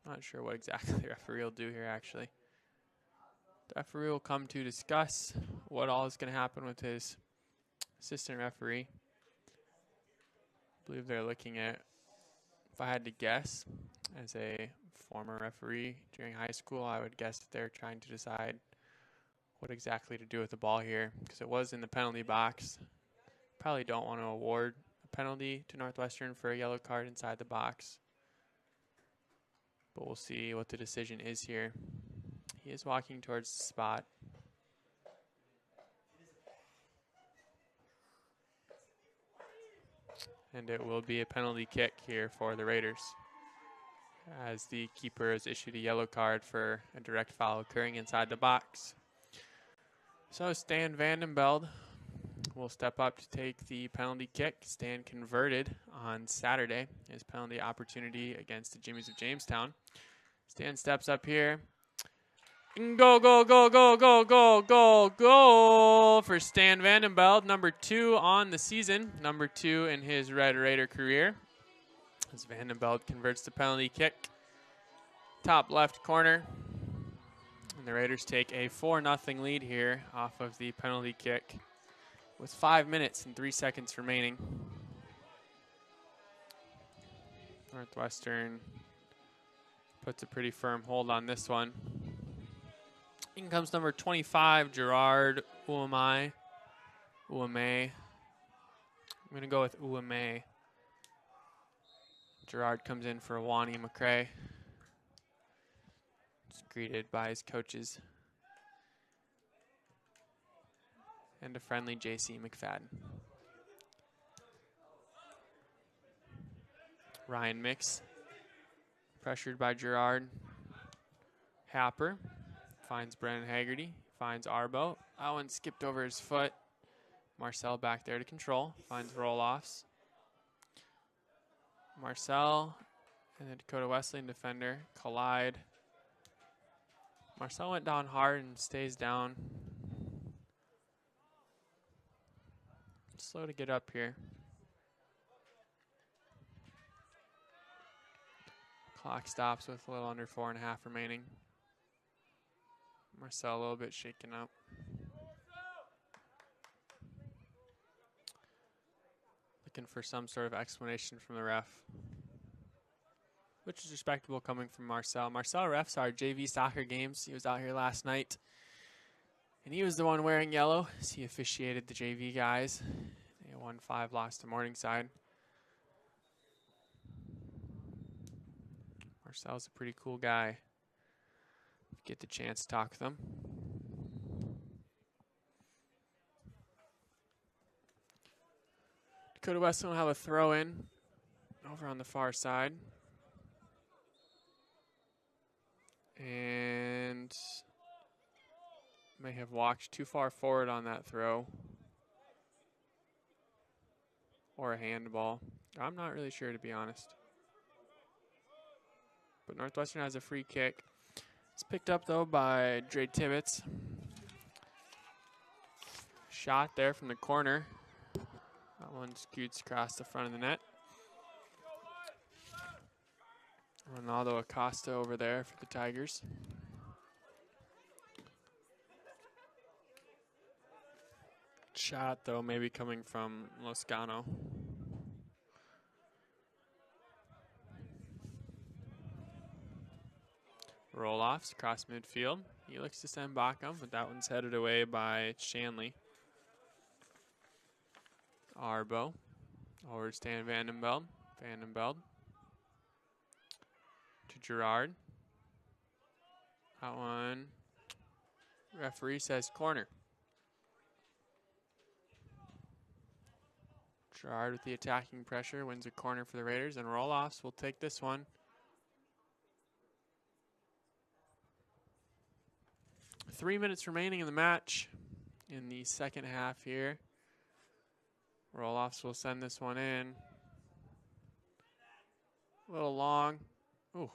not sure what exactly the referee will do here actually. The referee will come to discuss what all is going to happen with his assistant referee. I believe they're looking at, if I had to guess, as a former referee during high school, I would guess that they're trying to decide what exactly to do with the ball here, because it was in the penalty box. Probably don't want to award a penalty to Northwestern for a yellow card inside the box. But we'll see what the decision is here. He is walking towards the spot. And it will be a penalty kick here for the Raiders, as the keeper has issued a yellow card for a direct foul occurring inside the box. So Stan Vandenbeld will step up to take the penalty kick. Stan converted on Saturday his penalty opportunity against the Jimmies of Jamestown. Stan steps up here. Go, go, go, go, go, go, go, go for Stan Vandenbeld, number 2 on the season, number 2 in his Red Raider career. As Vandenbeld converts the penalty kick, top left corner. And the Raiders take a 4-0 lead here off of the penalty kick with 5 minutes and 3 seconds remaining. Northwestern puts a pretty firm hold on this one. In comes number 25, Gerard Uame. I'm going to go with Uame. Gerard comes in for Wani McCray. He's greeted by his coaches and a friendly J.C. McFadden. Ryan Mix, pressured by Gerard. Happer finds Brennan Haggerty, finds Arbo. That one skipped over his foot. Marcel back there to control, finds roll-offs. Marcel and the Dakota Wesleyan defender collide. Marcel went down hard and stays down. Slow to get up here. Clock stops with a little under 4.5 remaining. Marcel a little bit shaken up. Looking for some sort of explanation from the ref, which is respectable coming from Marcel. Marcel refs our JV soccer games. He was out here last night, and he was the one wearing yellow as he officiated the JV guys. They won 5, lost to Morningside. Marcel's a pretty cool guy. Get the chance to talk to them. Dakota Wesleyan will have a throw in over on the far side. And may have walked too far forward on that throw. Or a handball. I'm not really sure, to be honest. But Northwestern has a free kick. It's picked up, though, by Dre Tibbetts. Shot there from the corner. That one scoots across the front of the net. Ronaldo Acosta over there for the Tigers. Shot, though, maybe coming from Loscano. Roll-offs across midfield. He looks to send Backham, but that one's headed away by Shanley. Arbo. Over to Stan Vandenbeld. Vandenbeld. To Gerard. That one. Referee says corner. Gerard with the attacking pressure wins a corner for the Raiders, and Roloffs will take this one. 3 minutes remaining in the match in the second half here. Roloffs will send this one in. A little long. Ooh.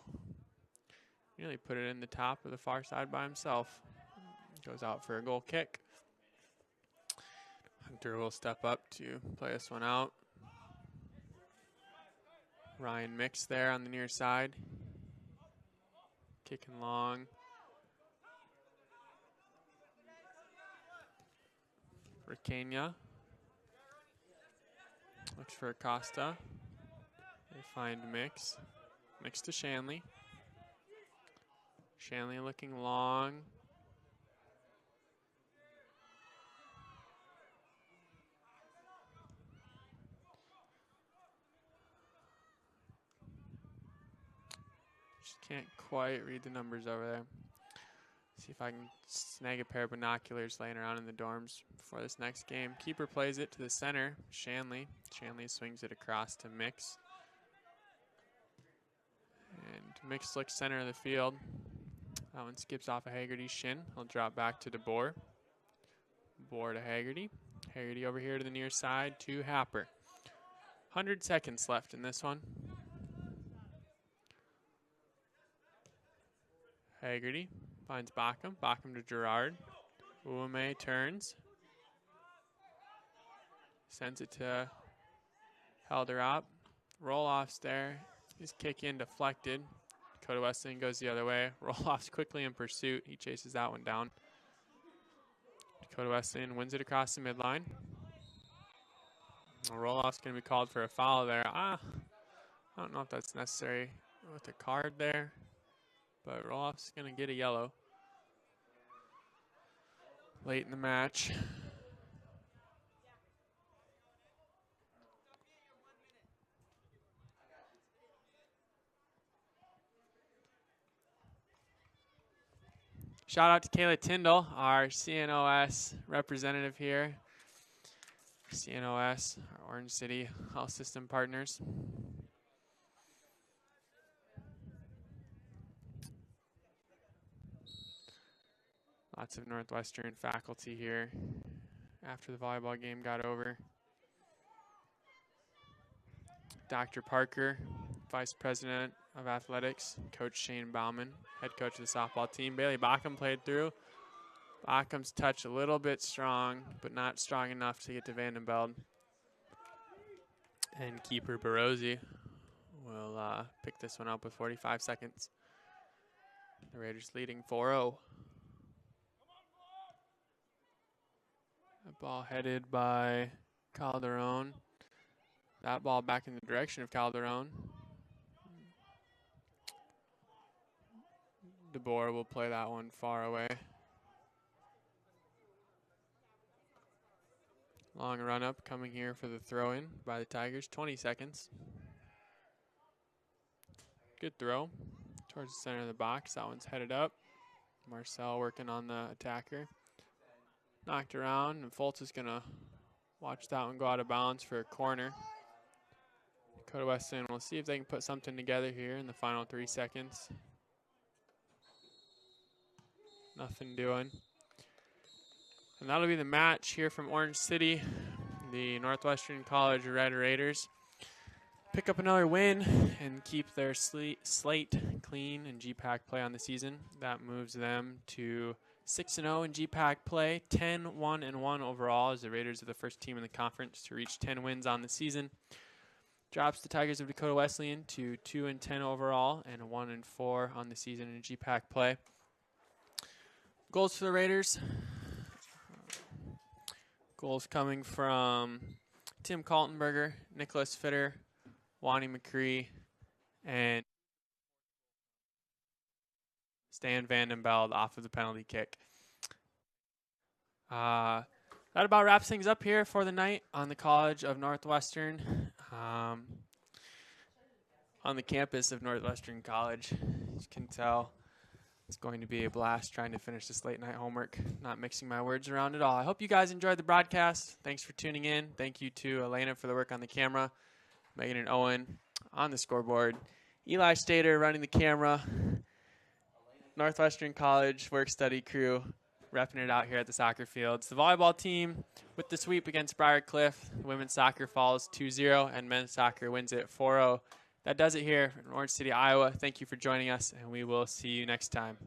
Nearly put it in the top of the far side by himself. Goes out for a goal kick. Hunter will step up to play this one out. Ryan Mix there on the near side. Kicking long. Ricania. Looks for Acosta. They find Mix. Mix to Shanley. Shanley looking long. Just can't quite read the numbers over there. See if I can snag a pair of binoculars laying around in the dorms before this next game. Keeper plays it to the center, Shanley. Shanley swings it across to Mix. And Mix looks center of the field. That one skips off of Haggerty's shin. He'll drop back to DeBoer. DeBoer to Haggerty. Haggerty over here to the near side to Happer. 100 seconds left in this one. Haggerty finds Backham. Backham to Gerard. Uwame turns. Sends it to Helderop. Roll-offs there. His kick in deflected. Dakota Wesleyan goes the other way. Roll-offs quickly in pursuit. He chases that one down. Dakota Wesleyan wins it across the midline. Roll-off's going to be called for a foul there. I don't know if that's necessary with a card there. But Roll-off's going to get a yellow late in the match. Shout out to Kayla Tyndall, our CNOS representative here. CNOS, our Orange City Health System partners. Lots of Northwestern faculty here after the volleyball game got over. Dr. Parker, Vice President of Athletics, Coach Shane Bauman, head coach of the softball team. Bailey Backham played through. Backham's touch a little bit strong, but not strong enough to get to Vandenbeld. And keeper Barozzi will pick this one up with 45 seconds. The Raiders leading 4-0. A ball headed by Calderon. That ball back in the direction of Calderon. DeBoer will play that one far away. Long run up coming here for the throw in by the Tigers. 20 seconds. Good throw towards the center of the box. That one's headed up. Marcel working on the attacker. Knocked around, and Fultz is going to watch that one go out of bounds for a corner. Dakota Wesleyan will see if they can put something together here in the final 3 seconds. Nothing doing. And that'll be the match here from Orange City. The Northwestern College Red Raiders pick up another win and keep their slate clean in GPAC play on the season. That moves them to 6-0 in GPAC play, 10-1-1 overall, as the Raiders are the first team in the conference to reach 10 wins on the season. Drops the Tigers of Dakota Wesleyan to 2-10 overall and 1-4 on the season in GPAC play. Goals for the Raiders. Goals coming from Tim Kaltenberger, Nicholas Fitter, Wani McCree, and Stan Vandenbeld off of the penalty kick. That about wraps things up here for the night on the College of Northwestern, on the campus of Northwestern College. As you can tell, it's going to be a blast trying to finish this late night homework, not mixing my words around at all. I hope you guys enjoyed the broadcast. Thanks for tuning in. Thank you to Elena for the work on the camera, Megan and Owen on the scoreboard, Eli Stater running the camera, Northwestern College work study crew repping it out here at the soccer fields. The volleyball team with the sweep against Briarcliff. Women's soccer falls 2-0, and men's soccer wins it 4-0. That does it here in Orange City, Iowa. Thank you for joining us, and we will see you next time.